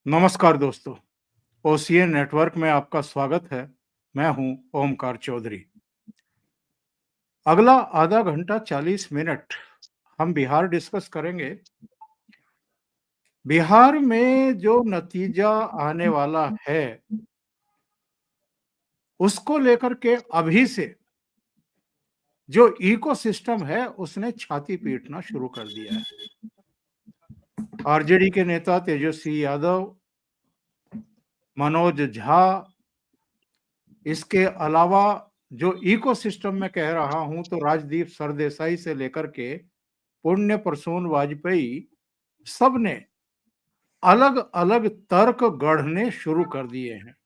नमस्कार दोस्तों, OCA network में आपका स्वागत है। मैं हूं ओमकार चौधरी। अगला आधा घंटा 40 मिनट हम बिहार डिस्कस करेंगे। बिहार में जो नतीजा आने वाला है, उसको लेकर के अभी से जो इकोसिस्टम है, उसने छाती पीटना शुरू कर दिया है। आरजेडी के नेता तेजस्वी यादव, मनोज झा, इसके अलावा जो इकोसिस्टम में कह रहा हूं तो राजदीप सरदेसाई से लेकर के पुण्य प्रसून वाजपेयी, सबने अलग अलग तर्क गढ़ने शुरू कर दिए हैं।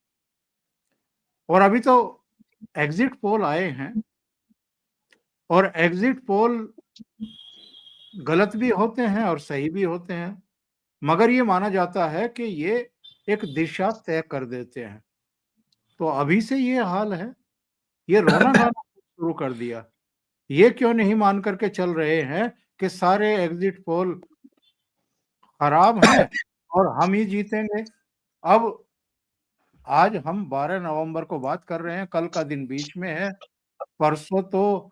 और अभी तो एग्जिट पोल आए हैं, और एग्जिट पोल गलत भी होते हैं और सही भी होते हैं, मगर ये माना जाता है कि ये एक दिशा तय कर देते हैं। तो अभी से ये हाल है, ये रोना गाना शुरू कर दिया। ये क्यों नहीं मान करके चल रहे हैं कि सारे एग्जिट पोल खराब हैं और हम ही जीतेंगे। अब आज हम 12 नवंबर को बात कर रहे हैं, कल का दिन बीच में है। परसों तो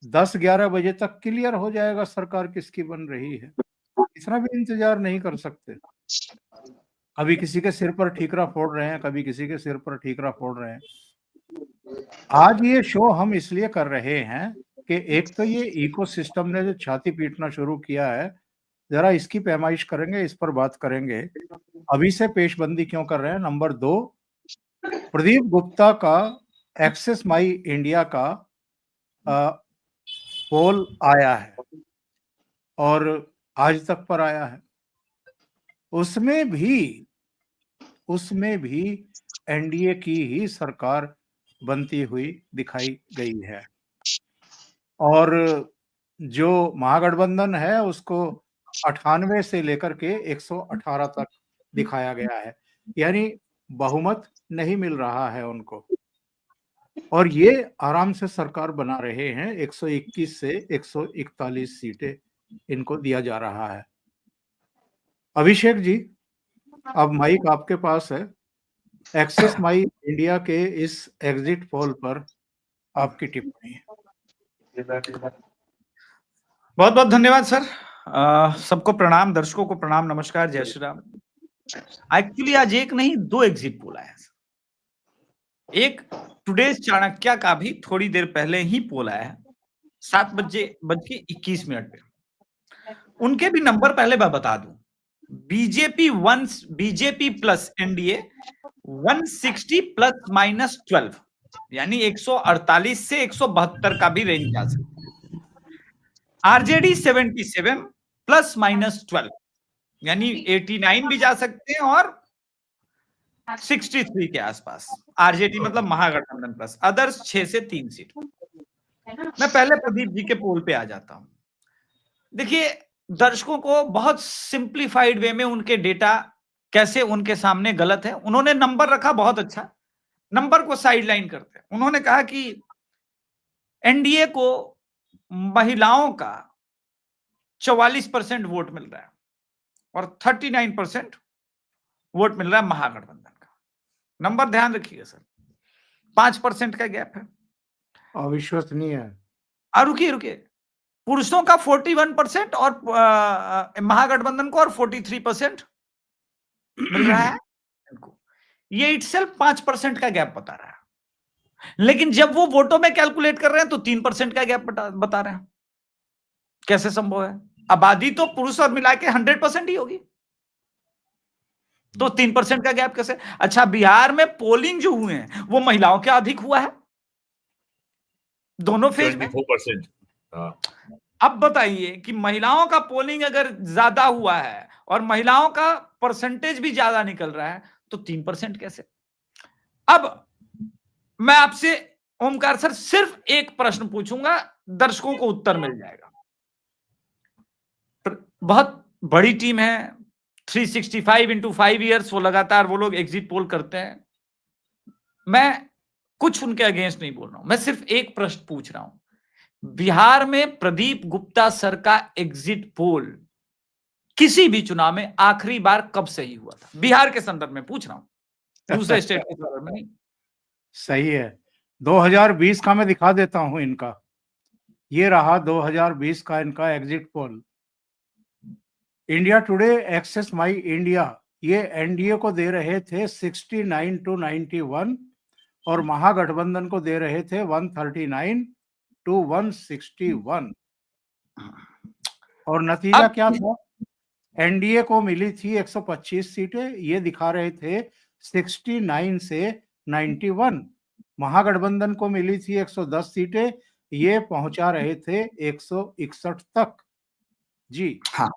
10-11 बजे तक क्लियर हो जाएगा सरकार किसकी बन रही है। इतना भी इंतजार नहीं कर सकते। अभी किसी के सिर पर ठीकरा फोड़ रहे हैं, कभी किसी के सिर पर ठीकरा फोड़ रहे हैं। आज ये शो हम इसलिए कर रहे हैं कि एक तो ये इकोसिस्टम ने जो छाती पीटना शुरू किया है, जरा इसकी पैमाइश करेंगे, इस पर बात करेंगे। अभी से पेशबंदी क्यों कर रहे हैं। नंबर 2, प्रदीप गुप्ता का एक्सेस माई इंडिया का पोल आया है और आज तक पर आया है। उसमें भी एनडीए की ही सरकार बनती हुई दिखाई गई है, और जो महागठबंधन है उसको 98 से लेकर के 118 तक दिखाया गया है, यानी बहुमत नहीं मिल रहा है उनको। और ये आराम से सरकार बना रहे हैं, 121 से 141 सीटें इनको दिया जा रहा है। अभिषेक जी, अब माइक आपके पास है। एक्सेस माई इंडिया के इस एग्जिट पोल पर आपकी टिप्पणी। बहुत बहुत धन्यवाद सर। सबको प्रणाम, दर्शकों को प्रणाम, नमस्कार, जय श्री राम। एक्चुअली आज एक नहीं 2 एग्जिट पोल आया है। एक टुडेज चाणक्य का भी थोड़ी देर पहले ही पोल आया है, 7:21 पे। उनके भी नंबर पहले मैं बता दूं। BJP plus NDA 160 plus minus 12, यानी 148 से 172 का भी रेंज जा सकता है। आरजेडी 77 प्लस माइनस 12, यानी 89 भी जा सकते हैं और 63 के आसपास। आरजेडी मतलब महागठबंधन प्लस, अदर्स 6 से 3 सीट। मैं पहले प्रदीप जी के पोल पे आ जाता हूं। देखिए, दर्शकों को बहुत सिंप्लीफाइड वे में उनके डेटा कैसे उनके सामने गलत है, उन्होंने नंबर रखा बहुत अच्छा। नंबर को साइडलाइन करते हैं। उन्होंने कहा कि एनडीए को महिलाओं का 44% वोट मिल रहा है और 39% वोट मिल रहा है महागठबंधन का। नंबर ध्यान रखिएगा सर, 5% का गैप है। अविश्वसनीय है। रुकिए, पुरुषों का 41% और महागठबंधन को और 43% मिल रहा है। ये इटसेल्फ 5% का गैप बता रहा है, लेकिन जब वो वोटों में कैलकुलेट कर रहे हैं तो 3% का गैप बता रहे हैं। कैसे संभव है? आबादी तो पुरुष और मिला के 100% ही होगी, तो 3% का गैप कैसे? अच्छा, बिहार में पोलिंग जो हुए हैं वो महिलाओं के अधिक हुआ है दोनों फेज में 24%। अब बताइए कि महिलाओं का पोलिंग अगर ज्यादा हुआ है और महिलाओं का परसेंटेज भी ज्यादा निकल रहा है तो 3% कैसे? अब मैं आपसे ओमकार सर सिर्फ एक प्रश्न पूछूंगा, दर्शकों को उत्तर मिल जाएगा। बहुत बड़ी टीम है, 365 into 5 years वो लगातार वो लोग एग्जिट पोल करते हैं। मैं कुछ उनके अगेंस्ट नहीं बोल रहा हूं, मैं सिर्फ एक प्रश्न पूछ रहा हूं। बिहार में प्रदीप गुप्ता सर का एग्जिट पोल किसी भी चुनाव में आखिरी बार कब सही हुआ था? बिहार के संदर्भ में पूछ रहा हूं, दूसरे स्टेट के संदर्भ में नहीं। सही है। 2020 का मैं दिखा देता हूं इनका। ये रहा 2020 का इनका exit poll. India Today Axis My India ये एनडीए को दे रहे थे 69 to 91 और महागठबंधन को दे रहे थे 139 to 161। और नतीजा क्या था? एनडीए को मिली थी 125 सीटें, ये दिखा रहे थे 69 से 91। महागठबंधन को मिली थी 110 सीटें, ये पहुंचा रहे थे 161 तक। जी हाँ,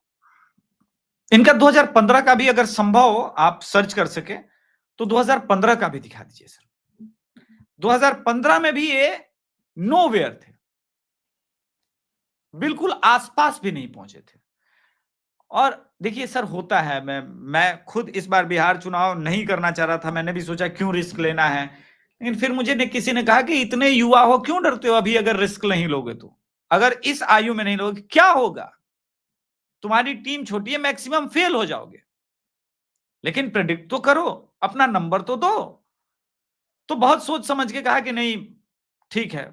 इनका 2015 का भी अगर संभव हो आप सर्च कर सके तो 2015 का भी दिखा दीजिए सर। 2015 में भी ये नोवेयर थे, बिल्कुल आसपास भी नहीं पहुंचे थे। और देखिए सर, होता है, मैं खुद इस बार बिहार चुनाव नहीं करना चाह रहा था, मैंने भी सोचा क्यों रिस्क लेना है, लेकिन फिर मुझे किसी ने कहा कि इतने युवा हो क्यों डरते हो, अभी अगर रिस्क नहीं लोगे तो, अगर इस आयु में नहीं लोगे क्या होगा, तुम्हारी टीम छोटी है, मैक्सिमम फेल हो जाओगे, लेकिन प्रेडिक्ट तो करो, अपना नंबर तो दो। तो बहुत सोच समझ के कहा कि नहीं ठीक है,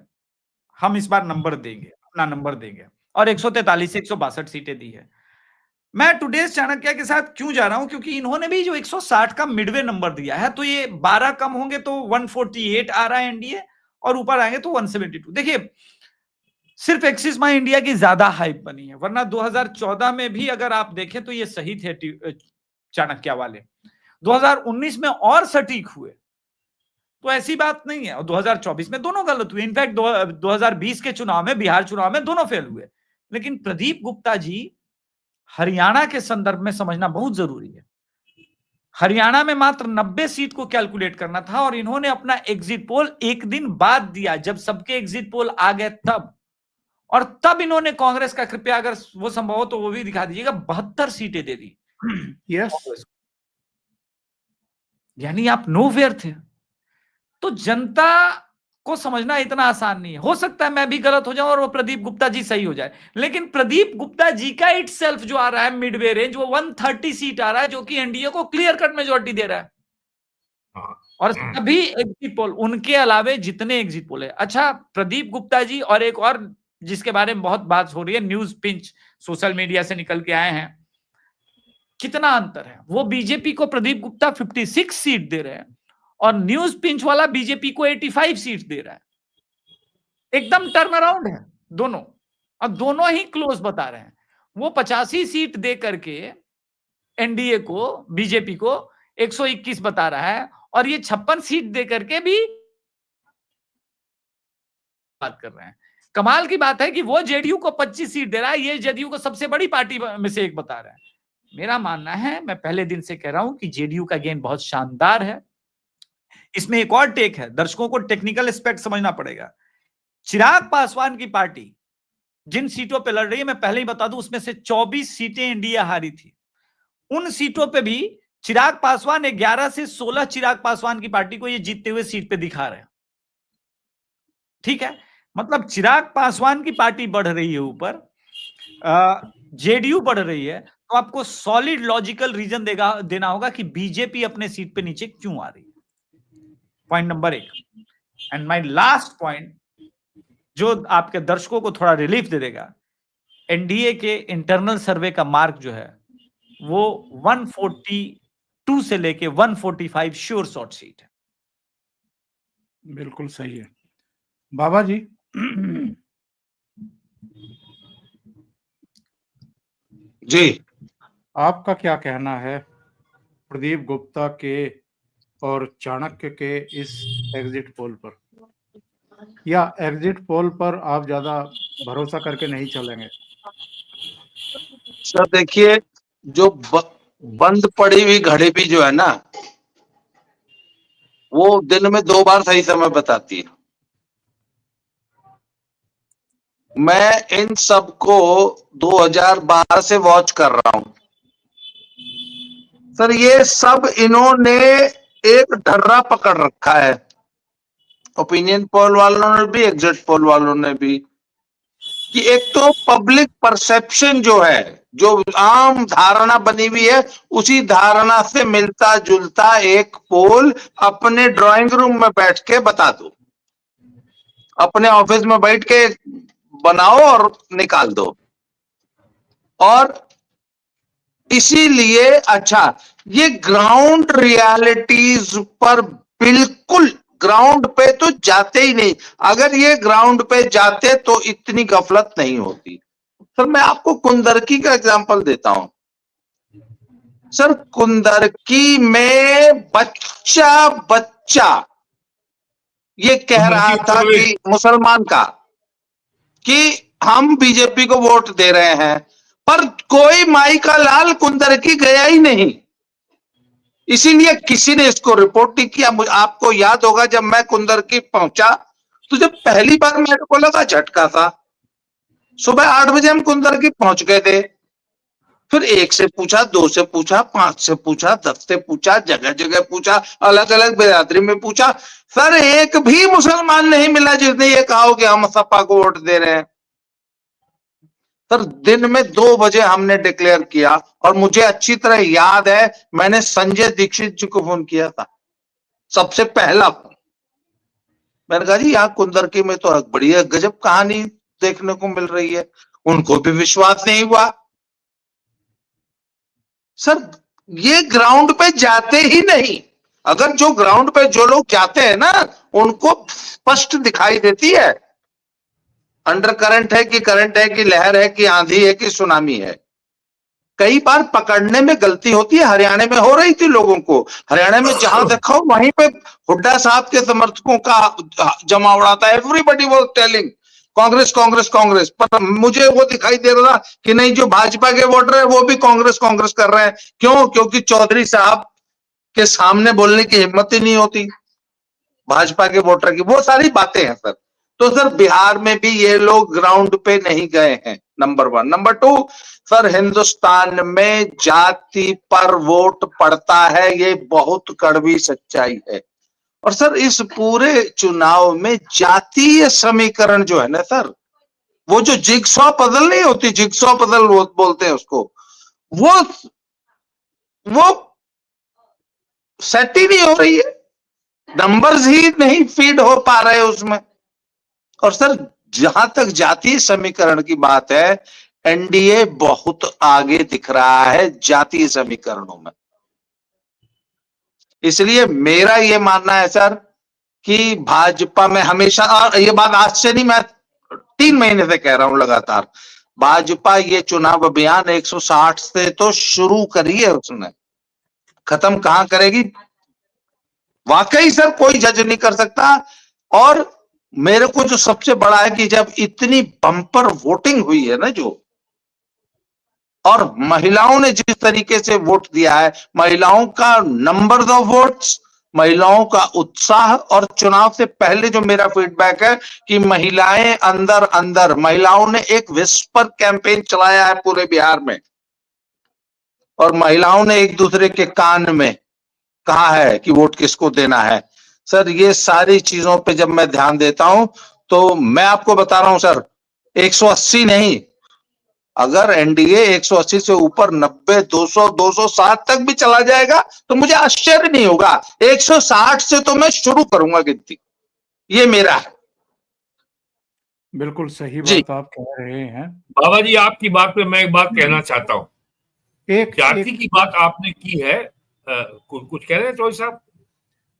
हम इस बार नंबर देंगे, अपना नंबर देंगे, और 143 से 162 सीटें दी है। मैं टुडेज चाणक्य के साथ क्यों जा रहा हूं, क्योंकि इन्होंने भी जो 160 का मिडवे नंबर दिया है, तो ये 12 कम होंगे तो 148 आ रहा है एनडीए, और ऊपर आएंगे तो 172। देखिए, सिर्फ एक्सिस माई इंडिया की ज्यादा हाइप बनी है, वरना 2014 में भी अगर आप देखें तो ये सही थे चाणक्य वाले, 2019 में और सटीक हुए, तो ऐसी बात नहीं है। और 2024 में दोनों गलत हुए, इनफैक्ट 2020 के चुनाव में, बिहार चुनाव में दोनों फेल हुए। लेकिन प्रदीप गुप्ता जी, हरियाणा के संदर्भ में समझना बहुत जरूरी है। हरियाणा में मात्र 90 सीट को कैलकुलेट करना था, और इन्होंने अपना एग्जिट पोल एक दिन बाद दिया, जब सबके एग्जिट पोल आ गए तब, और तब इन्होंने कांग्रेस का, कृपया अगर वो संभव हो तो वो भी दिखा दीजिएगा, 72 सीटें दे दी। यस, यानी आप नोवेयर थे। तो जनता को समझना इतना आसान नहीं है। हो सकता है मैं भी गलत हो जाऊं और वो प्रदीप गुप्ता जी सही हो जाए, लेकिन प्रदीप गुप्ता जी का इटसेल्फ जो आ रहा है मिडवे रेंज, वो 130 सीट आ रहा है, जो कि एनडीए को क्लियर कट मेजॉरिटी दे रहा है। और सभी एग्जिट पोल, उनके अलावे जितने एग्जिट पोल है, अच्छा प्रदीप गुप्ता जी और एक और जिसके बारे में बहुत बात हो रही है, न्यूज पिंच, सोशल मीडिया से निकल के आए हैं, कितना अंतर है। वो बीजेपी को प्रदीप गुप्ता 56 सीट दे रहे हैं, और न्यूज पिंच वाला बीजेपी को 85 सीट दे रहा है। एकदम टर्न अराउंड है दोनों, और दोनों ही क्लोज बता रहे हैं। वो 85 सीट दे करके एनडीए को, बीजेपी को 121 बता रहा है, और ये 56 सीट दे करके भी बात कर रहे हैं। कमाल की बात है कि वो जेडीयू को 25 सीट दे रहा है, ये जेडीयू को सबसे बड़ी पार्टी में से एक बता रहा है। मेरा मानना है, मैं पहले दिन से कह रहा हूं कि जेडीयू का गेम बहुत शानदार है। इसमें एक और टेक है, दर्शकों को टेक्निकल एस्पेक्ट समझना पड़ेगा। चिराग पासवान की पार्टी जिन सीटों पे लड़ रही है, मैं पहले ही बता दूं, उसमें से 24 सीटें इंडिया हारी थी। उन सीटों पे भी चिराग पासवान 11 से 16 चिराग पासवान की पार्टी को ये जीतते हुए सीट पे दिखा रहे हैं। ठीक है, मतलब चिराग पासवान की पार्टी बढ़ रही है ऊपर, जेडीयू बढ़ रही है, तो आपको सॉलिड लॉजिकल रीजन देना होगा कि बीजेपी अपने सीट पे नीचे क्यों आ रही है। Point number 1। And my last point, जो आपके दर्शकों को थोड़ा रिलीफ दे देगा, एनडीए के इंटरनल सर्वे का मार्क जो है वो 142 से लेके 145 श्योर शॉर्ट सीट है। बिल्कुल सही है बाबा जी। जी, आपका क्या कहना है प्रदीप गुप्ता के और चाणक्य के इस एग्जिट पोल पर, या एग्जिट पोल पर आप ज्यादा भरोसा करके नहीं चलेंगे? सर देखिए, जो बंद पड़ी हुई घड़ी भी जो है ना, वो दिन में 2 बार सही समय बताती है। मैं इन सबको 2012 से वॉच कर रहा हूं सर। ये सब इन्होंने एक ढर्रा पकड़ रखा है, ओपिनियन पोल वालों ने भी, एग्जिट पोल वालों ने भी, कि एक तो पब्लिक परसेप्शन जो है जो आम धारणा बनी हुई है उसी धारणा से मिलता जुलता एक पोल अपने ड्राइंग रूम में बैठ के बता दो, अपने ऑफिस में बैठ के बनाओ और निकाल दो। और इसीलिए अच्छा, ये ग्राउंड रियलिटीज पर बिल्कुल ग्राउंड पे तो जाते ही नहीं। अगर ये ग्राउंड पे जाते तो इतनी गफलत नहीं होती। सर मैं आपको कुंदरकी का एग्जांपल देता हूं। सर कुंदरकी में बच्चा ये कह रहा था कि मुसलमान का कि हम बीजेपी को वोट दे रहे हैं, पर कोई माई का लाल कुंदरकी गया ही नहीं, इसीलिए किसी ने इसको रिपोर्ट नहीं किया। आपको याद होगा जब मैं कुंदरकी पहुंचा तो जब पहली बार मेरे को लगा झटका था। सुबह 8 बजे हम कुंदरकी पहुंच गए थे, फिर 1 से पूछा, 2 से पूछा, 5 से पूछा, 10 से पूछा, जगह जगह पूछा, अलग अलग बिरादरी में पूछा। सर एक भी मुसलमान नहीं मिला जिसने ये कहा कि हम सपा को वोट दे रहे हैं। सर दिन में 2 बजे हमने डिक्लेयर किया और मुझे अच्छी तरह याद है मैंने संजय दीक्षित जी को फोन किया था, सबसे पहला फोन। मैंने कहा जी यहाँ कुंदरकी में तो बढ़िया गजब कहानी देखने को मिल रही है। उनको भी विश्वास नहीं हुआ। सर ये ग्राउंड पे जाते ही नहीं। अगर जो ग्राउंड पे जो लोग जाते हैं ना उनको स्पष्ट दिखाई देती है अंडर करंट है कि लहर है कि आंधी है कि सुनामी है। कई बार पकड़ने में गलती होती है, हरियाणा में हो रही थी लोगों को। हरियाणा में जहां देखो वहीं पे हुड्डा साहब के समर्थकों का जमावड़ा था। Everybody was telling Congress Congress Congress, पर मुझे वो दिखाई दे रहा कि नहीं, जो भाजपा के वोटर है वो भी कांग्रेस कांग्रेस कर रहे हैं। क्यों? क्योंकि चौधरी साहब के सामने बोलने की हिम्मत ही नहीं होती भाजपा के वोटर की। वो सारी बातें हैं सर। तो सर बिहार में भी ये लोग ग्राउंड पे नहीं गए हैं, नंबर 1। नंबर 2, सर हिंदुस्तान में जाति पर वोट पड़ता है, ये बहुत कड़वी सच्चाई है। और सर इस पूरे चुनाव में जातीय समीकरण जो है ना सर, वो जो जिगसॉ पजल नहीं होती, जिगसॉ पजल बोलते हैं उसको, वो सेट ही नहीं हो रही है, नंबर्स ही नहीं फीड हो पा रहे उसमें। और सर जहां तक जातीय समीकरण की बात है, एनडीए बहुत आगे दिख रहा है जातीय समीकरणों में। इसलिए मेरा ये मानना है सर कि भाजपा में हमेशा, और ये बात आज से नहीं, मैं 3 महीने से कह रहा हूं लगातार, भाजपा ये चुनाव अभियान 160 से तो शुरू करी है उसने, खत्म कहां करेगी वाकई सर कोई जज नहीं कर सकता। और मेरे को जो सबसे बड़ा है कि जब इतनी बम्पर वोटिंग हुई है ना जो, और महिलाओं ने जिस तरीके से वोट दिया है, महिलाओं का नंबर ऑफ वोट्स, महिलाओं का उत्साह, और चुनाव से पहले जो मेरा फीडबैक है कि महिलाएं अंदर अंदर, महिलाओं ने एक विस्पर कैंपेन चलाया है पूरे बिहार में, और महिलाओं ने एक दूसरे के कान में कहा है कि वोट किसको देना है। सर ये सारी चीजों पे जब मैं ध्यान देता हूं तो मैं आपको बता रहा हूं सर, 180 नहीं, अगर एनडीए 180 से ऊपर 90, 200, 260 तक भी चला जाएगा तो मुझे आश्चर्य नहीं होगा। 160 से तो मैं शुरू करूंगा गिनती, ये मेरा है। बिल्कुल सही बात आप कह रहे हैं बाबा जी। आपकी बात पे मैं एक बात कहना चाहता हूँ। जाति की बात आपने की है, कुछ कह रहे हैं चौधरी साहब?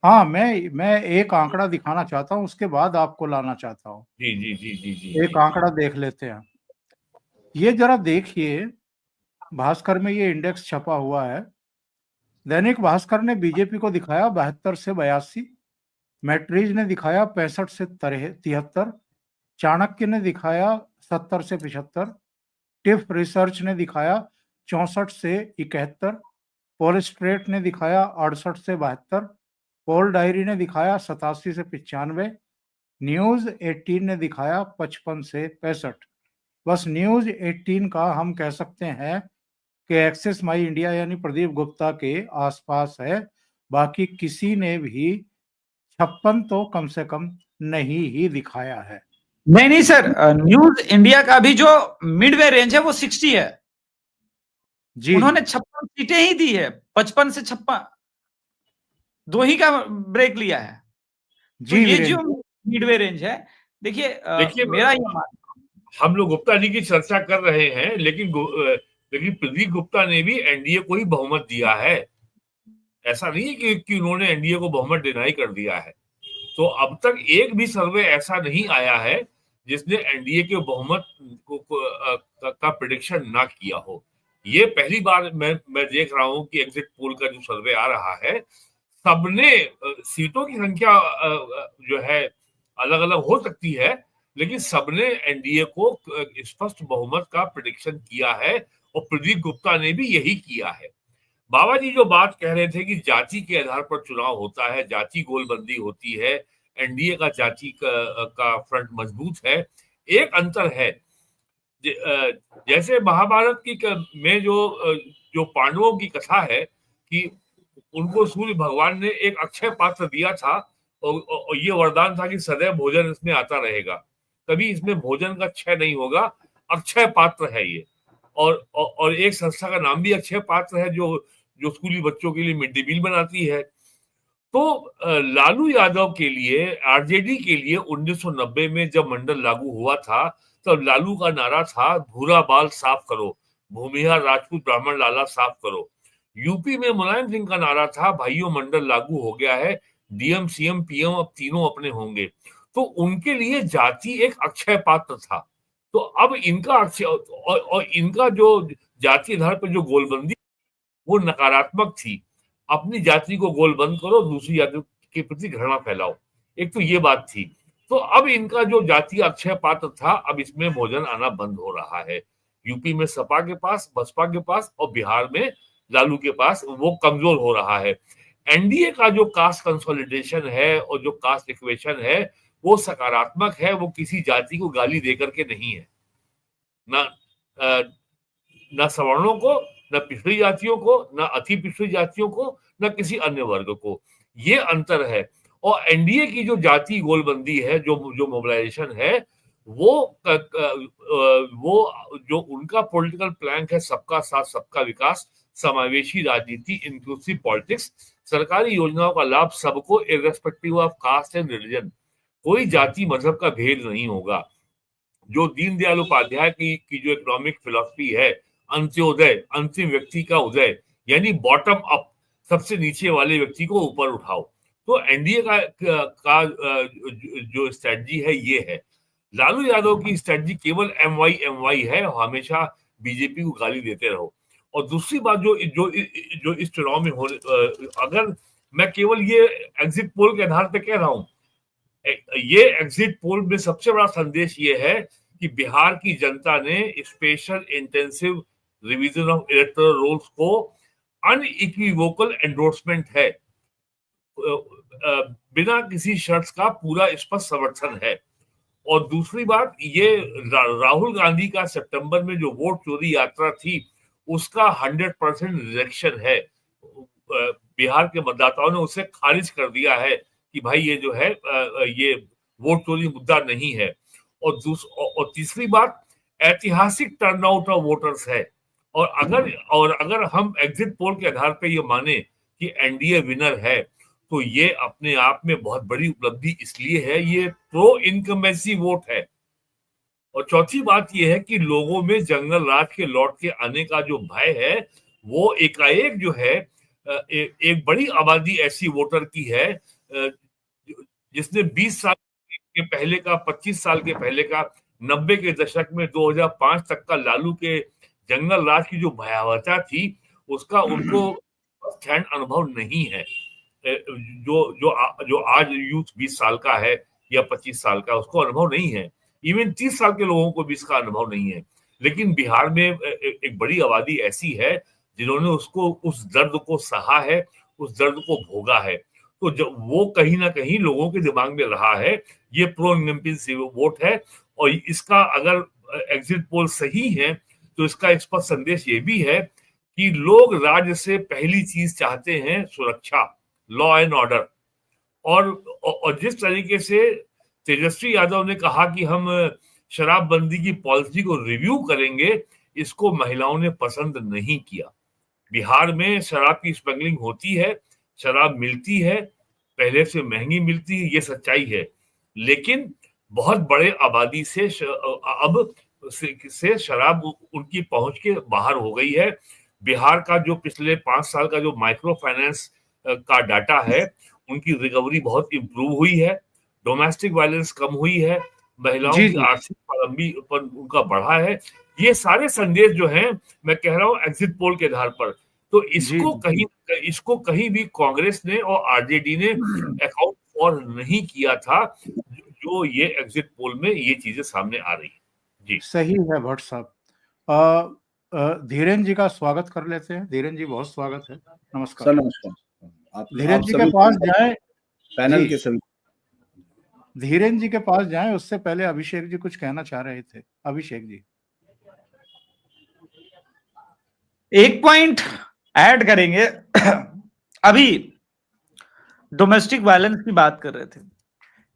हाँ, मैं एक आंकड़ा दिखाना चाहता हूँ, उसके बाद आपको लाना चाहता हूँ। जी जी जी जी जी एक आंकड़ा देख लेते हैं। ये जरा देखिए, भास्कर में ये इंडेक्स छपा हुआ है। दैनिक भास्कर ने बीजेपी को दिखाया 72 से 82, मैट्रिज ने दिखाया 65 से 73, चाणक्य ने दिखाया 70 से 75, टिफ रिसर्च ने दिखाया 64 से 71, पोलस्ट्रेट ने दिखाया 68 से 72, पोल डायरी ने दिखाया 87 से 95, न्यूज 18 ने दिखाया 55 से 65। बस न्यूज 18 का हम कह सकते हैं कि एक्सेस माई इंडिया यानी प्रदीप गुप्ता के आसपास है, बाकी किसी ने भी 56 तो कम से कम नहीं ही दिखाया है। नहीं सर, न्यूज इंडिया का भी जो मिडवे रेंज है वो 60 है। जी उन्होंने 56 सीटें ही दी है, 55 से 56, 2 ही का ब्रेक लिया है। तो जी ये वीरेंद्र, जो मिडवे रेंज है, देखिए देखिए, मेरा ये मानना, हम लोग गुप्ता जी की चर्चा कर रहे हैं, लेकिन प्रदीप गुप्ता ने भी एनडीए को ही बहुमत दिया है। ऐसा नहीं है कि उन्होंने एनडीए को बहुमत डिनाई कर दिया है। तो अब तक एक भी सर्वे ऐसा नहीं आया है जिसने एनडीए के बहुमत का प्रेडिक्शन ना किया हो। ये पहली बार मैं देख रहा हूं कि एग्जिट पोल का जो सर्वे आ रहा है, सबने सीटों की संख्या जो है अलग अलग हो सकती है, लेकिन सबने एनडीए को स्पष्ट बहुमत का प्रेडिक्शन किया है, और प्रदीप गुप्ता ने भी यही किया है। बाबा जी जो बात कह रहे थे कि जाति के आधार पर चुनाव होता है, जाति गोलबंदी होती है, एनडीए का जाति का फ्रंट मजबूत है। एक अंतर है, जैसे महाभारत की में जो पांडवों की कथा है कि उनको सूर्य भगवान ने एक अक्षय पात्र दिया था, और ये वरदान था कि सदैव भोजन इसमें आता रहेगा, कभी इसमें भोजन का क्षय नहीं होगा, अक्षय पात्र है ये। और एक संस्था का नाम भी अक्षय पात्र है, जो स्कूली बच्चों के लिए मिड डे मील बनाती है। तो लालू यादव के लिए, आरजेडी के लिए 1990 में जब मंडल लागू हुआ था, तब लालू का नारा था भूरा बाल साफ करो, भूमिहार राजपूत ब्राह्मण लाला साफ करो। यूपी में मुलायम सिंह का नारा था भाइयों मंडल लागू हो गया है, डीएम सीएम पीएम अब तीनों अपने होंगे। तो उनके लिए जाति एक अक्षय पात्र था। तो अब इनका अक्षय और इनका जो जाति आधार पर जो गोलबंदी वो नकारात्मक थी। अपनी जाति को गोल बंद करो, दूसरी जाति के प्रति घृणा फैलाओ, एक तो ये बात थी। तो अब इनका जो जातीय अक्षय पात्र था, अब इसमें भोजन आना बंद हो रहा है। यूपी में सपा के पास, बसपा के पास, और बिहार में लालू के पास वो कमजोर हो रहा है। एनडीए का जो कास्ट कंसोलिडेशन है और जो कास्ट इक्वेशन है वो सकारात्मक है, वो किसी जाति को गाली देकर के नहीं है, ना सवर्णों को, न पिछड़ी जातियों को, न अति पिछड़ी जातियों को, न किसी अन्य वर्ग को। ये अंतर है। और एनडीए की जो जाति गोलबंदी है, जो मोबिलाइजेशन है, वो जो उनका पॉलिटिकल प्लान है, सबका साथ सबका विकास, समावेशी राजनीति, इंक्लूसिव पॉलिटिक्स, सरकारी योजनाओं का लाभ सबको irrespective of caste and religion, कोई जाति मजहब का भेद नहीं होगा। जो दीनदयाल उपाध्याय की जो इकोनॉमिक फिलॉसफी है, अंत्योदय, अंतिम व्यक्ति का उदय, यानी बॉटम अप, सबसे नीचे वाले व्यक्ति को ऊपर उठाओ। तो एनडीए का जो स्ट्रेटजी है ये है। लालू यादव की स्ट्रेटजी केवल एमवाई है, हमेशा बीजेपी को गाली देते रहो। और दूसरी बात जो इस चुनाव में अगर मैं केवल ये एग्जिट पोल के आधार पर कह रहा हूं, ये एग्जिट पोल में सबसे बड़ा संदेश ये है कि बिहार की जनता ने special intensive revision of electoral rolls को अनइक्विवोकल एंडोर्समेंट है, बिना किसी शर्त का पूरा स्पष्ट समर्थन है। और दूसरी बात, ये राहुल गांधी का सितंबर में जो वोट चोरी यात्रा थी, उसका 100% रिजेक्शन है। बिहार के मतदाताओं ने उसे खारिज कर दिया है कि भाई ये जो है ये वोट चोरी मुद्दा नहीं है। और तीसरी बात, ऐतिहासिक टर्नआउट ऑफ वोटर्स है। और अगर हम एग्जिट पोल के आधार पर ये माने कि एनडीए विनर है, तो ये अपने आप में बहुत बड़ी उपलब्धि इसलिए है, ये प्रो इनकम्बेंसी वोट है। और चौथी बात ये है कि लोगों में जंगल राज के लौट के आने का जो भय है, वो एकाएक जो है एक बड़ी आबादी ऐसी वोटर की है जिसने 20 साल के पहले का, 25 साल के पहले का, 90 के दशक में 2005 तक का लालू के जंगल राज की जो भयावहता थी, उसका उनको हैंड अनुभव नहीं है। जो आज यूथ 20 साल का है या 25 साल का, उसको अनुभव नहीं है। इवन 30 साल के लोगों को भी इसका अनुभव नहीं है। लेकिन बिहार में एक बड़ी आबादी ऐसी है जिन्होंने उस दर्द को सहा है, उस दर्द को भोगा है। तो जब वो कहीं ना कहीं लोगों के दिमाग में रहा है, ये प्रो इनकम्बेंसी वोट है। और इसका अगर एग्जिट पोल सही है तो इसका स्पष्ट संदेश ये भी है कि लोग राज्य से पहली चीज चाहते हैं सुरक्षा, लॉ एंड ऑर्डर। और जिस तरीके से तेजस्वी यादव ने कहा कि हम शराबबंदी की पॉलिसी को रिव्यू करेंगे, इसको महिलाओं ने पसंद नहीं किया। बिहार में शराब की स्मगलिंग होती है, शराब मिलती है, पहले से महंगी मिलती है, ये सच्चाई है। लेकिन बहुत बड़े आबादी से अब से शराब उनकी पहुंच के बाहर हो गई है। बिहार का जो पिछले 5 साल का जो माइक्रो फाइनेंस का डाटा है, उनकी रिकवरी बहुत इंप्रूव हुई है, डोमेस्टिक वायलेंस कम हुई है, महिलाओं जी की जी आर्थिक स्वावलंबीपन उनका बढ़ा है। ये सारे संदेश जो हैं, मैं कह रहा हूँ एग्जिट पोल के आधार पर। तो जी इसको कहीं भी कांग्रेस ने और आरजेडी ने अकाउंट फॉर नहीं किया था, जो ये एग्जिट पोल में ये चीजें सामने आ रही है। जी सही है भट्ट साहब। धीरेन जी का स्वागत कर लेते हैं। धीरेन जी, बहुत स्वागत है। नमस्कार सर। नमस्कार। धीरेन आप जी के सभी पास जाएं। पैनल जी, के सभी धीरेन जी के पास जाएं, उससे पहले अभिषेक जी कुछ कहना चाह रहे थे। अभिषेक जी, एक पॉइंट ऐड करेंगे। अभी डोमेस्टिक वायलेंस की बात कर रहे थे,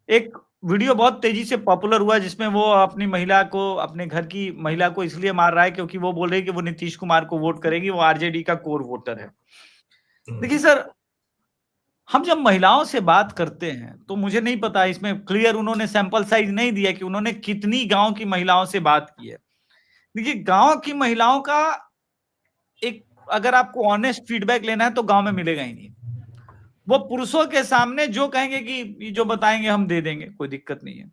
एक वीडियो बहुत तेजी से पॉपुलर हुआ जिसमें वो अपनी महिला को, अपने घर की महिला को इसलिए मार रहा है क्योंकि वो बोल रही है कि वो नीतीश कुमार को वोट करेगी, वो आरजेडी का कोर वोटर है। देखिए सर, हम जब महिलाओं से बात करते हैं तो मुझे नहीं पता, इसमें क्लियर उन्होंने सैंपल साइज नहीं दिया कि उन्होंने कितनी गांव की महिलाओं से बात की है। देखिए, गांव की महिलाओं का एक, अगर आपको ऑनेस्ट फीडबैक लेना है तो गांव में मिलेगा ही नहीं। वो पुरुषों के सामने जो कहेंगे कि जो बताएंगे हम दे देंगे, कोई दिक्कत नहीं है।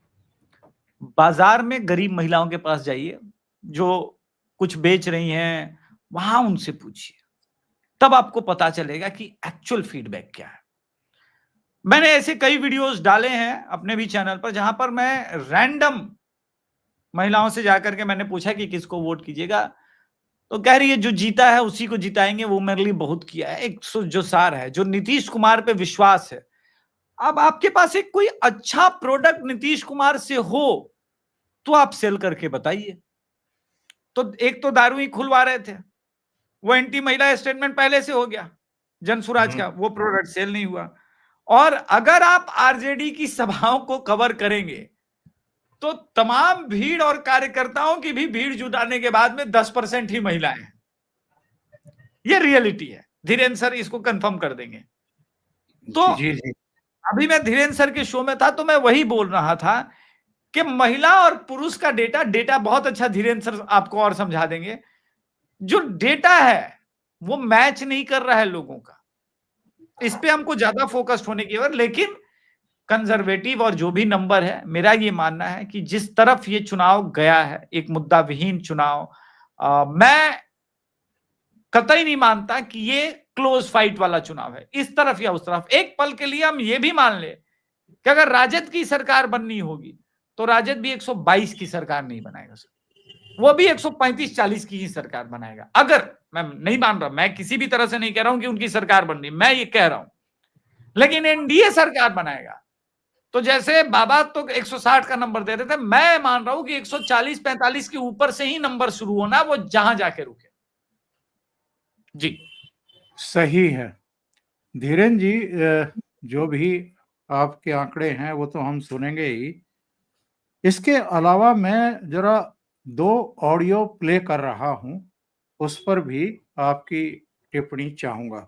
बाजार में गरीब महिलाओं के पास जाइए जो कुछ बेच रही हैं, वहां उनसे पूछिए, तब आपको पता चलेगा कि एक्चुअल फीडबैक क्या है। मैंने ऐसे कई वीडियोस डाले हैं अपने भी चैनल पर जहां पर मैं रैंडम महिलाओं से जाकर के मैंने पूछा कि किसको वोट कीजिएगा, तो कह रही है जो जीता है उसी को जिताएंगे, वो मेरे लिए बहुत किया है। एक जो सार है, जो नीतीश कुमार पे विश्वास है। अब आपके पास एक कोई अच्छा प्रोडक्ट नीतीश कुमार से हो तो आप सेल करके बताइए। तो एक तो दारू ही खुलवा रहे थे, वो एंटी महिला स्टेटमेंट पहले से हो गया जनसुराज का, वो प्रोडक्ट सेल नहीं हुआ। और अगर आप आरजेडी की सभाओं को कवर करेंगे तो तमाम भीड़ और कार्यकर्ताओं की भी भीड़ जुटाने के बाद में 10% ही महिलाएं हैं। ये रियलिटी है। धीरेन्द्र सर इसको कंफर्म कर देंगे। तो जी जी अभी मैं धीरेन्द्र सर के शो में था तो मैं वही बोल रहा था कि महिला और पुरुष का डेटा बहुत अच्छा, धीरेन्द्र सर आपको और समझा देंगे। जो डेटा है वो मैच नहीं कर रहा है लोगों का, इस पे हमको ज्यादा फोकस्ड होने की जरूरत। लेकिन कंजर्वेटिव और जो भी नंबर है, मेरा ये मानना है कि जिस तरफ ये चुनाव गया है, एक मुद्दा विहीन चुनाव, मैं कतई नहीं मानता कि ये क्लोज फाइट वाला चुनाव है, इस तरफ या उस तरफ। एक पल के लिए हम ये भी मान ले कि अगर राजद की सरकार बननी होगी तो राजद भी 122 की सरकार नहीं बनाएगा, वो भी 135-40 की ही सरकार बनाएगा। अगर, मैं नहीं मान रहा, मैं किसी भी तरह से नहीं कह रहा हूं कि उनकी सरकार बन रही, मैं ये कह रहा हूं, लेकिन एनडीए सरकार बनाएगा। तो जैसे बाबा तो 160 का नंबर दे रहे थे, मैं मान रहा हूं कि 140-45 के ऊपर से ही नंबर शुरू होना, वो जहां जाके रुके। जी सही है धीरेन जी। जो भी आपके आंकड़े हैं वो तो हम सुनेंगे ही। इसके अलावा मैं जरा 2 ऑडियो प्ले कर रहा हूं, उस पर भी आपकी टिप्पणी चाहूंगा।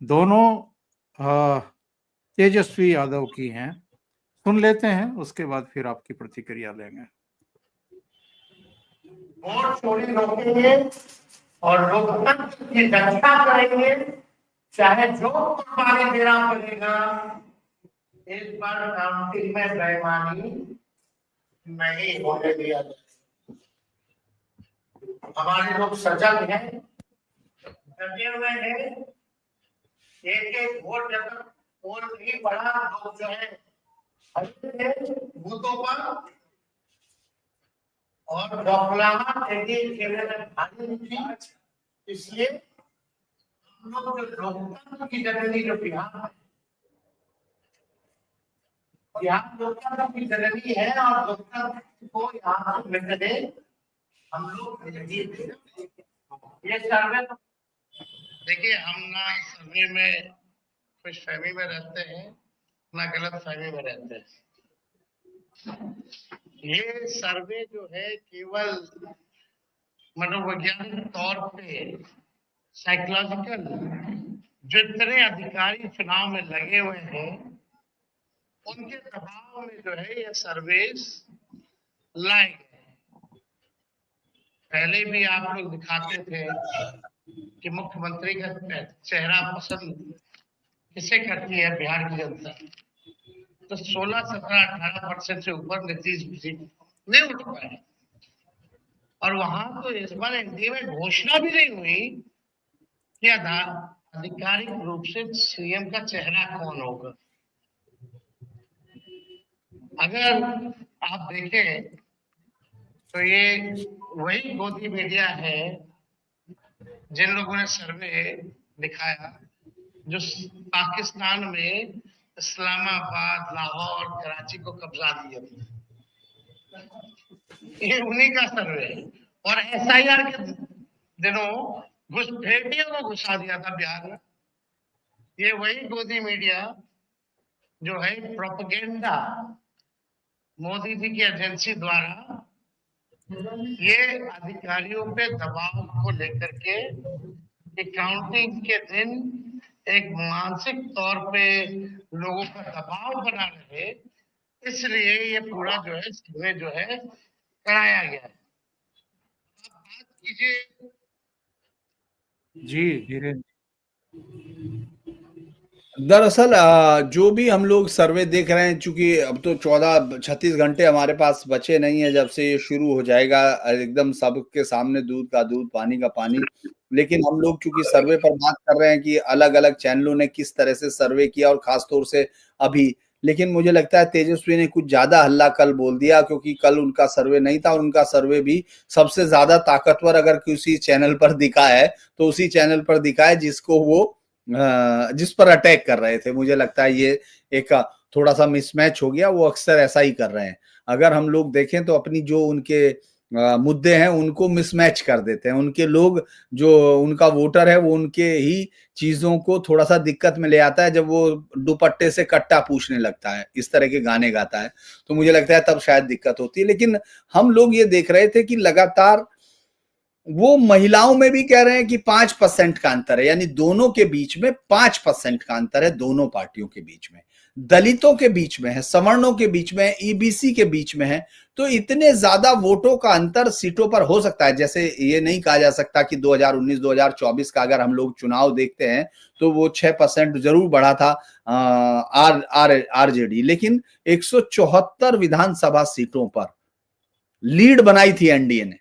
दोनों तेजस्वी यादव की हैं, सुन लेते हैं, उसके बाद फिर आपकी प्रतिक्रिया लेंगे। वोट चोरी रोकेंगे और लोकतंत्र की रक्षा करेंगे, चाहे जो कुर्बानी देना पड़ेगा। इस बार काउंटिंग में बेईमानी नहीं होने दिया जाए। हमारे लोग सजग हैं, डटे हुए हैं। एक एक वोट जब तक पोल नहीं बढ़ा, लोग जो है बूथों पर और बौखलाहट खेलने में भारी थी। इसलिए हम लोग जो लोकतंत्र की जननी जो बिहार लोकतंत्र की जननी है और लोकतंत्र को यहाँ से मिलने हम लोग ये सर्वे, देखिए हम ना सर्वे में खुशफहमी में रहते हैं ना गलत फहमी में रहते हैं। ये सर्वे जो है केवल मनोवैज्ञानिक तौर पे साइकोलॉजिकल, जितने अधिकारी चुनाव में लगे हुए हैं उनके दबाव में जो है ये सर्वेस लाए गए। पहले भी आप लोग दिखाते थे कि मुख्यमंत्री का चेहरा पसंद किसे करती है बिहार की जनता, तो 16, 17, 18% से ऊपर नीतीश जी नहीं उठ पाए। और वहां तो इस बार एनडीए में घोषणा भी नहीं हुई कि आधिकारिक रूप से सीएम का चेहरा कौन होगा। अगर आप देखें तो ये वही गोदी मीडिया है जिन लोगों ने सर्वे दिखाया जो पाकिस्तान में इस्लामाबाद, लाहौर, कराची को कब्जा दिया था। ये उन्हीं का सर्वे है। और एसआईआर के दिनों घुसपैठियों को घुसा दिया था बिहार में। ये वही गोदी मीडिया जो है प्रोपेगेंडा मोदी जी की एजेंसी द्वारा ये अधिकारियों पे दबाव को लेकर के काउंटिंग के दिन एक मानसिक तौर पे लोगों का दबाव बना रहे, इसलिए ये पूरा जो है सर्वे जो है कराया गया है। अब बात कीजिए जी धीरेन्द्र। दरअसल जो भी हम लोग सर्वे देख रहे हैं, चूंकि अब तो 36 घंटे हमारे पास बचे नहीं है जब से ये शुरू हो जाएगा, एकदम सबके सामने दूध का दूध पानी का पानी। लेकिन हम लोग चूंकि सर्वे पर बात कर रहे हैं कि अलग अलग चैनलों ने किस तरह से सर्वे किया और खासतौर से अभी, लेकिन मुझे लगता है तेजस्वी ने कुछ ज्यादा हल्ला कल बोल दिया, क्योंकि कल उनका सर्वे नहीं था और उनका सर्वे भी सबसे ज्यादा ताकतवर अगर किसी चैनल पर दिखा है तो उसी चैनल पर दिखा है जिसको वो जिस पर अटैक कर रहे थे। मुझे लगता है ये एक थोड़ा सा मिसमैच हो गया, वो अक्सर ऐसा ही कर रहे हैं। अगर हम लोग देखें तो अपनी जो उनके मुद्दे हैं उनको मिसमैच कर देते हैं। उनके लोग जो उनका वोटर है वो उनके ही चीजों को थोड़ा सा दिक्कत में ले आता है जब वो दुपट्टे से कट्टा पूछने लगता है, इस तरह के गाने गाता है, तो मुझे लगता है तब शायद दिक्कत होती है। लेकिन हम लोग ये देख रहे थे कि लगातार वो महिलाओं में भी कह रहे हैं कि 5% का अंतर है, यानी दोनों के बीच में 5% का अंतर है, दोनों पार्टियों के बीच में, दलितों के बीच में है, सवर्णों के बीच में है, ईबीसी के बीच में है। तो इतने ज्यादा वोटों का अंतर सीटों पर हो सकता है। जैसे ये नहीं कहा जा सकता कि 2019-2024 का अगर हम लोग चुनाव देखते हैं तो वो 6% जरूर बढ़ा था आरजेडी, लेकिन 174 विधानसभा सीटों पर लीड बनाई थी एनडीए ने।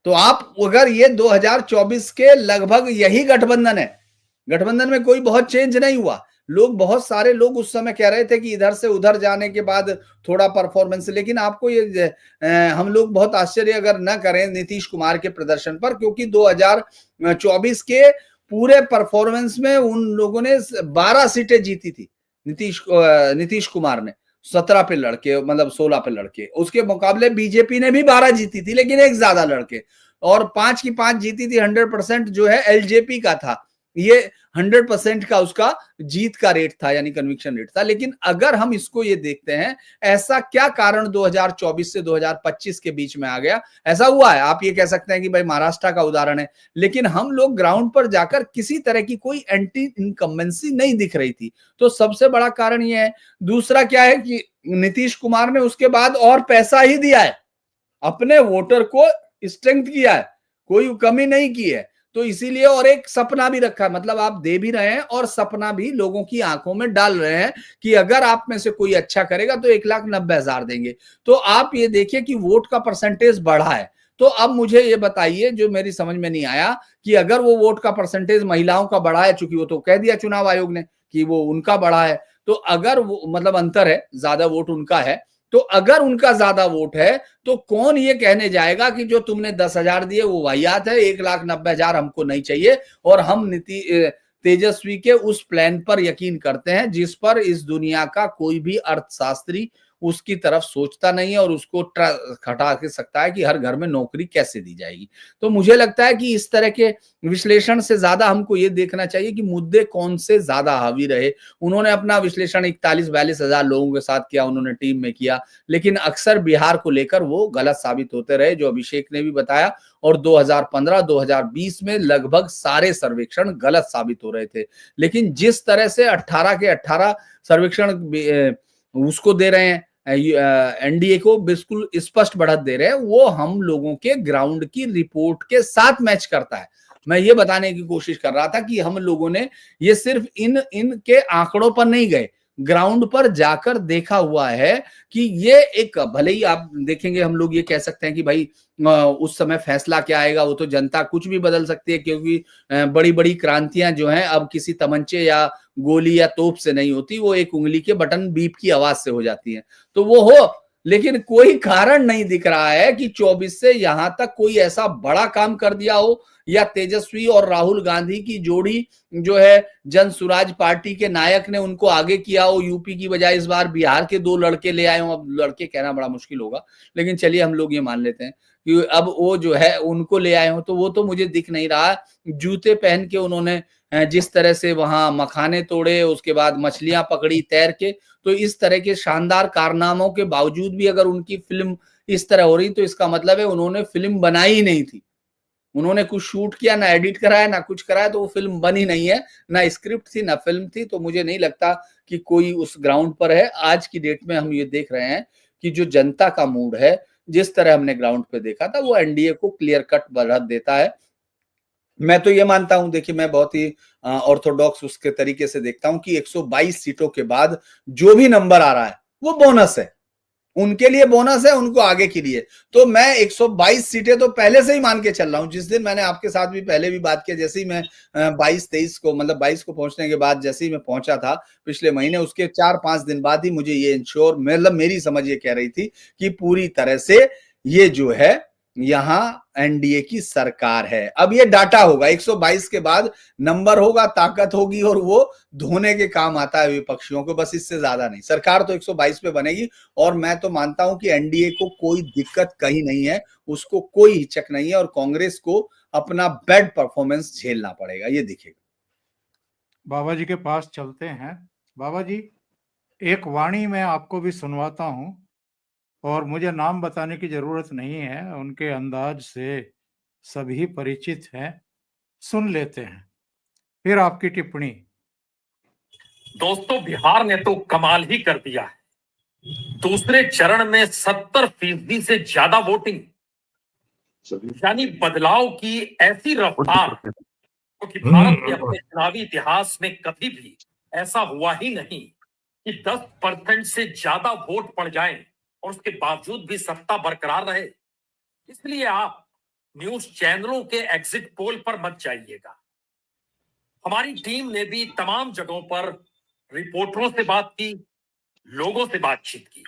तो आप अगर ये 2024 के लगभग यही गठबंधन है, गठबंधन में कोई बहुत चेंज नहीं हुआ। लोग, बहुत सारे लोग उस समय कह रहे थे कि इधर से उधर जाने के बाद थोड़ा परफॉर्मेंस, लेकिन आपको ये हम लोग बहुत आश्चर्य अगर न करें नीतीश कुमार के प्रदर्शन पर, क्योंकि 2024 के पूरे परफॉर्मेंस में उन लोगों ने 12 सीटें जीती थी। नीतीश कुमार ने 17 पे लड़के, मतलब 16 पे लड़के, उसके मुकाबले बीजेपी ने भी 12 जीती थी लेकिन एक ज्यादा लड़के, और 5 की 5 जीती थी। 100% जो है एलजेपी का था, ये 100% का उसका जीत का रेट था, यानी कन्विक्शन रेट था। लेकिन अगर हम इसको ये देखते हैं, ऐसा क्या कारण 2024 से 2025 के बीच में आ गया? ऐसा हुआ है, आप ये कह सकते हैं कि भाई महाराष्ट्र का उदाहरण है, लेकिन हम लोग ग्राउंड पर जाकर किसी तरह की कोई एंटी इनकम्बेंसी नहीं दिख रही थी। तो सबसे बड़ा कारण ये है। दूसरा क्या है कि नीतीश कुमार ने उसके बाद और पैसा ही दिया है, अपने वोटर को स्ट्रेंथ किया है, कोई कमी नहीं की है। तो इसीलिए, और एक सपना भी रखा, मतलब आप दे भी रहे हैं और सपना भी लोगों की आंखों में डाल रहे हैं कि अगर आप में से कोई अच्छा करेगा तो 1,90,000 देंगे। तो आप ये देखिए कि वोट का परसेंटेज बढ़ा है। तो अब मुझे ये बताइए, जो मेरी समझ में नहीं आया, कि अगर वो वोट का परसेंटेज महिलाओं का बढ़ा है, चूंकि वो तो कह दिया चुनाव आयोग ने कि वो उनका बढ़ा है, तो अगर वो मतलब अंतर है, ज्यादा वोट उनका है, तो अगर उनका ज्यादा वोट है तो कौन ये कहने जाएगा कि जो तुमने 10,000 दिए वो वाहियात है, 1,90,000 हमको नहीं चाहिए, और हम तेजस्वी के उस प्लान पर यकीन करते हैं जिस पर इस दुनिया का कोई भी अर्थशास्त्री उसकी तरफ सोचता नहीं है और उसको खटा के सकता है कि हर घर में नौकरी कैसे दी जाएगी। तो मुझे लगता है कि इस तरह के विश्लेषण से ज्यादा हमको ये देखना चाहिए कि मुद्दे कौन से ज्यादा हावी रहे। उन्होंने अपना विश्लेषण 41-42 हजार लोगों के साथ किया, उन्होंने टीम में किया, लेकिन अक्सर बिहार को लेकर वो गलत साबित होते रहे, जो अभिषेक ने भी बताया। और 2015-2020 में लगभग सारे सर्वेक्षण गलत साबित हो रहे थे। लेकिन जिस तरह से 18 के 18 सर्वेक्षण उसको दे रहे हैं, एनडीए को बिल्कुल स्पष्ट बढ़त दे रहे हैं, वो हम लोगों के ग्राउंड की रिपोर्ट के साथ मैच करता है। मैं ये बताने की कोशिश कर रहा था कि हम लोगों ने ये सिर्फ इनके आंकड़ों पर नहीं गए, ग्राउंड पर जाकर देखा हुआ है कि ये एक, भले ही आप देखेंगे हम लोग ये कह सकते हैं कि भाई उस समय फैसला क्या आएगा, वो तो जनता कुछ भी बदल सकती है, क्योंकि बड़ी बड़ी क्रांतियां जो हैं अब किसी तमंचे या गोली या तोप से नहीं होती, वो एक उंगली के बटन बीप की आवाज से हो जाती है। तो वो हो, लेकिन कोई कारण नहीं दिख रहा है कि 24 से यहां तक कोई ऐसा बड़ा काम कर दिया हो, या तेजस्वी और राहुल गांधी की जोड़ी जो है जन सुराज पार्टी के नायक ने उनको आगे किया हो, यूपी की बजाय इस बार बिहार के 2 लड़के ले आए हो। अब लड़के कहना बड़ा मुश्किल होगा, लेकिन चलिए हम लोग ये मान लेते हैं कि अब वो जो है उनको ले आए हो, तो वो तो मुझे दिख नहीं रहा। जूते पहन के उन्होंने जिस तरह से वहां मखाने तोड़े, उसके बाद मछलियां पकड़ी तैर के, तो इस तरह के शानदार कारनामों के बावजूद भी अगर उनकी फिल्म इस तरह हो रही, तो इसका मतलब है उन्होंने फिल्म बनाई ही नहीं थी। उन्होंने कुछ शूट किया, ना एडिट कराया, ना कुछ कराया, तो वो फिल्म बनी नहीं है, ना स्क्रिप्ट थी, ना फिल्म थी। तो मुझे नहीं लगता कि कोई उस ग्राउंड पर है। आज की डेट में हम ये देख रहे हैं कि जो जनता का मूड है, जिस तरह हमने ग्राउंड पे देखा था, वो एनडीए को क्लियर कट बढ़त देता है। मैं तो ये मानता हूं, देखिए मैं बहुत ही ऑर्थोडॉक्स उसके तरीके से देखता हूं कि 122 सीटों के बाद जो भी नंबर आ रहा है वो बोनस है, उनके लिए बोनस है, उनको आगे के लिए। तो मैं 122 सीटें तो पहले से ही मान के चल रहा हूं। जिस दिन मैंने आपके साथ भी पहले भी बात की, जैसे ही मैं 22-23 को, मतलब 22 को पहुंचने के बाद जैसे ही मैं पहुंचा था पिछले महीने, उसके 4-5 दिन बाद ही मुझे ये इंश्योर, मतलब मेरी समझ ये कह रही थी कि पूरी तरह से ये जो है यहां एनडीए की सरकार है। अब ये डाटा होगा, 122 के बाद नंबर होगा, ताकत होगी, और वो धोने के काम आता है विपक्षियों को, बस इससे ज्यादा नहीं। सरकार तो 122 पे बनेगी, और मैं तो मानता हूं कि एनडीए को कोई दिक्कत कहीं नहीं है, उसको कोई हिचक नहीं है, और कांग्रेस को अपना बैड परफॉर्मेंस झेलना पड़ेगा, ये दिखेगा। बाबा जी के पास चलते हैं। बाबा जी, एक वाणी मैं आपको भी सुनवाता हूं, और मुझे नाम बताने की जरूरत नहीं है, उनके अंदाज से सभी परिचित हैं। सुन लेते हैं, फिर आपकी टिप्पणी। दोस्तों, बिहार ने तो कमाल ही कर दिया है। दूसरे चरण में 70% से ज्यादा वोटिंग, यानी बदलाव की ऐसी रफ्तार, क्योंकि भारत के अपने चुनावी इतिहास में कभी भी ऐसा हुआ ही नहीं कि 10% से ज्यादा वोट पड़ जाएं और उसके बावजूद भी सत्ता बरकरार रहे। इसलिए आप न्यूज चैनलों के एग्जिट पोल पर मत जाइएगा। हमारी टीम ने भी तमाम जगहों पर रिपोर्टरों से बात की, लोगों से बातचीत की,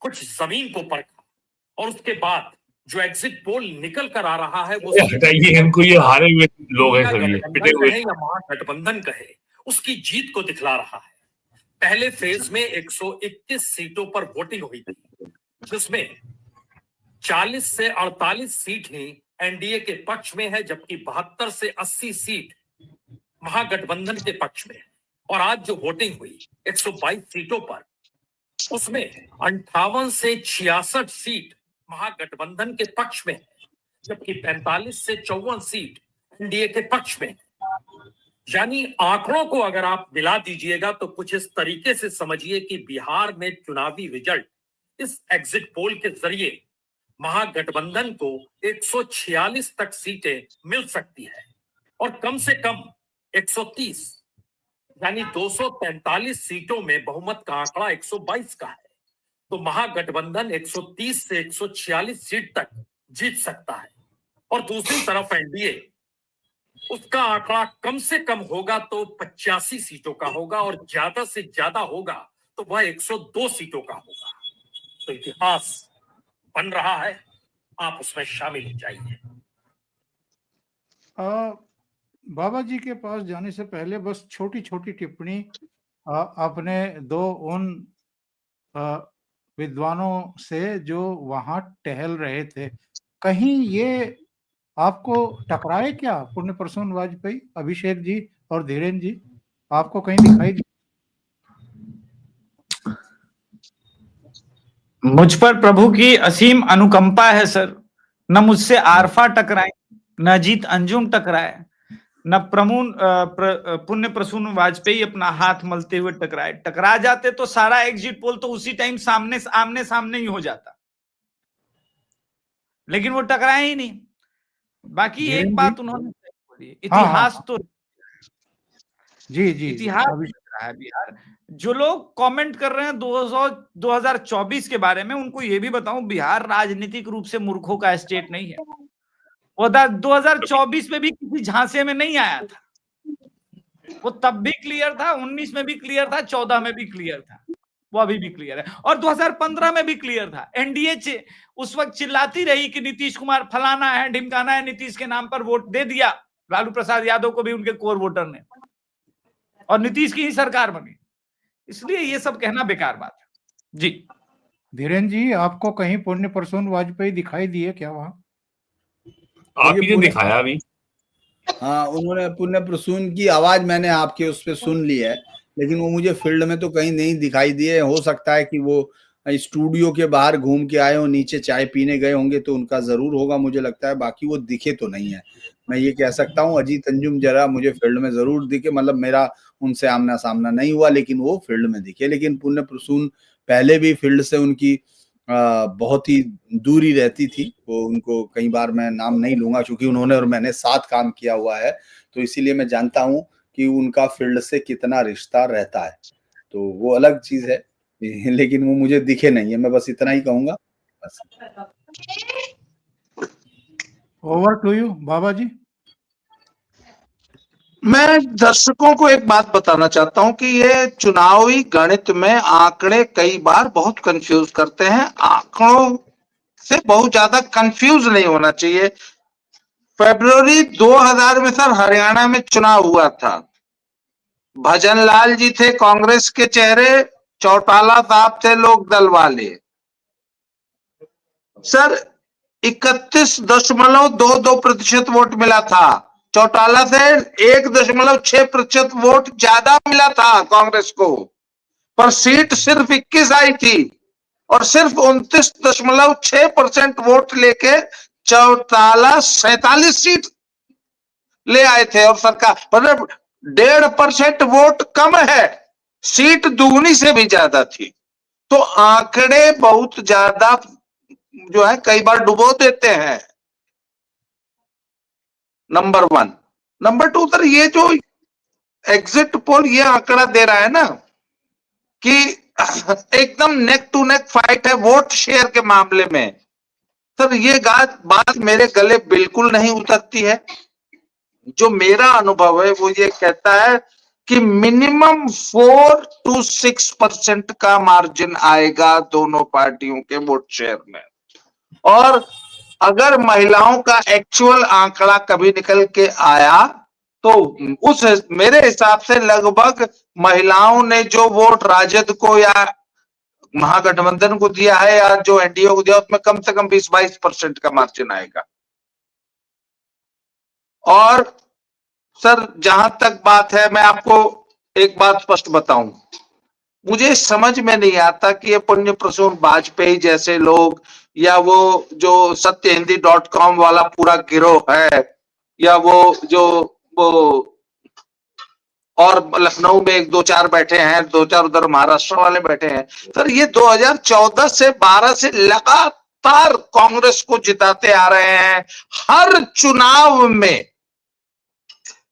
कुछ जमीन को परखा, और उसके बाद जो एग्जिट पोल निकल कर आ रहा है वो हटाइए इनको, ये हारे हुए लोग हैं सभी, पिटे हुए। या महागठबंधन कहे, उसकी जीत को दिखला रहा है। पहले फेज में 121 सीटों पर वोटिंग हुई थी, जिसमें 40 से 48 सीट ही एनडीए के पक्ष में है, जबकि 72 से 80 सीट महागठबंधन के पक्ष में। और आज जो वोटिंग हुई 122 सीटों पर, उसमें 58 से 66 सीट महागठबंधन के पक्ष में है, जबकि 45 से 54 सीट एनडीए के पक्ष में। यानी आंकड़ों को अगर आप मिला दीजिएगा तो कुछ इस तरीके से समझिए कि बिहार में चुनावी रिजल्ट इस एग्जिट पोल के जरिए महागठबंधन को 146 तक सीटें मिल सकती है, और कम से कम 130 यानी 243 सीटों में बहुमत का आंकड़ा 122 का है। तो महागठबंधन 130 से 146 सीट तक जीत सकता है, और दूसरी तरफ एनडीए, उसका आंकड़ा कम से कम होगा तो 85 सीटों का होगा, और ज्यादा से ज्यादा होगा तो वह 102 सीटों का होगा। तो इतिहास बन रहा है, आप उसमें शामिल हो जाइए। बाबा जी के पास जाने से पहले बस छोटी छोटी टिप्पणी, आपने 2 उन विद्वानों से जो वहां टहल रहे थे, कहीं ये आपको टकराए क्या पुण्य प्रसून वाजपेयी, अभिषेक जी और धीरेन्द्र जी, आपको कहीं दिखाई दिया? मुझ पर प्रभु की असीम अनुकंपा है सर। न मुझसे आरफा टकराए, न अजीत अंजुम टकराए, न पुण्य प्रसून वाजपेयी अपना हाथ मलते हुए टकराए। टकरा जाते तो सारा एग्जिट पोल तो उसी टाइम आमने सामने ही हो जाता, लेकिन वो टकराए ही नहीं। बाकी एक बात उन्होंने बोली, इतिहास तो जी जी इतिहास रहा है बिहार। जो लोग कमेंट कर रहे हैं 2024 के बारे में, उनको ये भी बताऊं, बिहार राजनीतिक रूप से मूर्खों का स्टेट नहीं है। वो 2024 में भी किसी झांसे में नहीं आया था, वो तब भी क्लियर था, 19 में भी क्लियर था, 14 में भी क्लियर था, वो अभी भी क्लियर है, और 2015 में भी क्लियर था। एनडीए उस वक्त चिल्लाती रही कि नीतीश कुमार फलाना है, ढिमकाना है, नीतीश के नाम पर वोट दे दिया लालू प्रसाद यादव को भी उनके कोर वोटर ने, और नीतीश की ही सरकार बनी। इसलिए ये सब कहना बेकार बात है जी। धीरेन्द्र जी, आपको कहीं पुण्य प्रसून वाजपेयी दिखाई दिए क्या वहां? आप ही ने दिखाया अभी। हाँ, उन्होंने पुण्य प्रसून की आवाज मैंने आपके उस पर सुन ली है, लेकिन वो मुझे फील्ड में तो कहीं नहीं दिखाई दिए। हो सकता है कि वो स्टूडियो के बाहर घूम के आए हो, नीचे चाय पीने गए होंगे, तो उनका जरूर होगा, मुझे लगता है। बाकी वो दिखे तो नहीं है, मैं ये कह सकता हूँ। अजीत अंजुम जरा मुझे फील्ड में जरूर दिखे, मतलब मेरा उनसे आमना सामना नहीं हुआ, लेकिन वो फील्ड में दिखे। लेकिन पुण्य प्रसून पहले भी फील्ड से उनकी बहुत ही दूरी रहती थी। वो उनको कई बार मैं नाम नहीं लूंगा, क्योंकि उन्होंने और मैंने साथ काम किया हुआ है, तो इसीलिए मैं जानता हूं कि उनका फील्ड से कितना रिश्ता रहता है, तो वो अलग चीज है। लेकिन वो मुझे दिखे नहीं है, मैं बस इतना ही कहूंगा बस। ओवर टू यू बाबा जी। मैं दर्शकों को एक बात बताना चाहता हूं कि ये चुनावी गणित में आंकड़े कई बार बहुत कंफ्यूज करते हैं। आंकड़ों से बहुत ज्यादा कंफ्यूज नहीं होना चाहिए। फरवरी 2000 में सर हरियाणा में चुनाव हुआ था। भजनलाल जी थे कांग्रेस के चेहरे, चौटाला साहब थे लोक दल वाले। सर 31.22% वोट मिला था। चौटाला से 1.6% वोट ज्यादा मिला था कांग्रेस को, पर सीट सिर्फ 21 आई थी, और सिर्फ 29.6% वोट लेके चौटाला 47 सीट ले आए थे। और सरकार मतलब 1.5% वोट कम है, सीट दुगनी से भी ज्यादा थी। तो आंकड़े बहुत ज्यादा जो है कई बार डुबो देते हैं, नंबर 1। नंबर 2 सर, ये जो एग्जिट पोल ये आंकड़ा दे रहा है ना कि एकदम नेक टू नेक फाइट है वोट शेयर के मामले में, सर ये बात मेरे गले बिल्कुल नहीं उतरती है। जो मेरा अनुभव है वो ये कहता है कि मिनिमम 4 to 6% का मार्जिन आएगा दोनों पार्टियों के वोट शेयर में। और अगर महिलाओं का एक्चुअल आंकड़ा कभी निकल के आया तो उस मेरे हिसाब से लगभग महिलाओं ने जो वोट राजद को या महागठबंधन को दिया है या जो एनडीए को दिया, उसमें कम से कम 20-22% का मार्जिन आएगा। और सर जहां तक बात है, मैं आपको एक बात स्पष्ट बताऊं, मुझे समझ में नहीं आता कि ये पुण्य प्रसून वाजपेयी जैसे लोग या वो जो सत्यहिंदी.com वाला पूरा गिरोह है, या वो जो वो और लखनऊ में 1-2-4 बैठे हैं, 2-4 उधर महाराष्ट्र वाले बैठे हैं। सर ये 2014 से 12 से लगातार कांग्रेस को जिताते आ रहे हैं। हर चुनाव में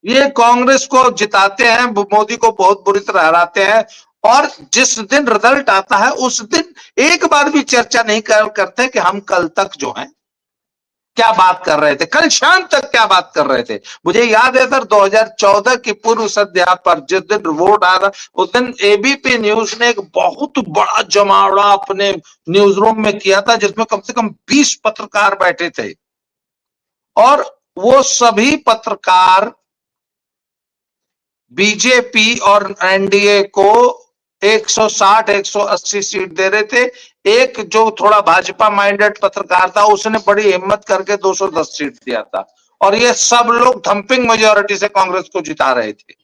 ये कांग्रेस को जिताते हैं, मोदी को बहुत बुरी तरह हराते हैं, और जिस दिन रिजल्ट आता है उस दिन एक बार भी चर्चा नहीं करते कि हम कल तक जो है क्या बात कर रहे थे, कल शाम तक क्या बात कर रहे थे। मुझे याद है सर 2014 की पूर्व संध्या पर जिस दिन वोट आ रहा, उस दिन एबीपी न्यूज ने एक बहुत बड़ा जमावड़ा अपने न्यूज रूम में किया था, जिसमें कम से कम 20 पत्रकार बैठे थे, और वो सभी पत्रकार बीजेपी और एनडीए को 160 180 सीट दे रहे थे। एक जो थोड़ा भाजपा माइंडेड पत्रकार था उसने बड़ी हिम्मत करके 210 सीट दिया था, और ये सब लोग थंपिंग मेजोरिटी से कांग्रेस को जिता रहे थे।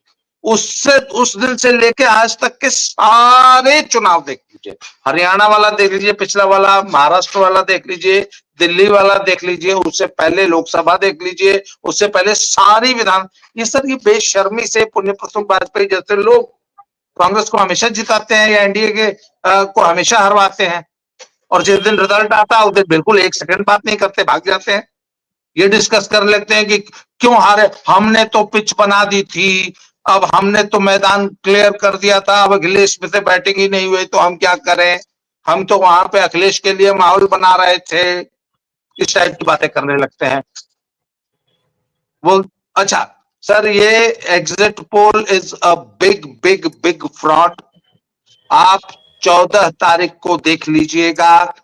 उससे उस दिन से लेके आज तक के सारे चुनाव देख लीजिए, हरियाणा वाला देख लीजिए, पिछला वाला महाराष्ट्र वाला देख लीजिए, दिल्ली वाला देख लीजिए, उससे पहले लोकसभा देख लीजिए, उससे पहले सारी विधान, ये सर ये बेशर्मी से पुण्य प्रसून वाजपेयी जैसे लोग कांग्रेस को हमेशा जिताते हैं या एनडीए के को हमेशा हरवाते हैं, और जिस दिन रिजल्ट आता है उस दिन बिल्कुल एक सेकंड बात नहीं करते, भाग जाते हैं। ये डिस्कस कर लेते हैं कि क्यों हारे, हमने तो पिच बना दी थी, अब हमने तो मैदान क्लियर कर दिया था, अब अखिलेश में से बैटिंग ही नहीं हुई तो हम क्या करें, हम तो वहां पे अखिलेश के लिए माहौल बना रहे थे। इस टाइप की बातें करने लगते हैं वो। अच्छा सर, ये exit pole is a big big big fraud. आप 14 तारीख को देख लीजिएगा,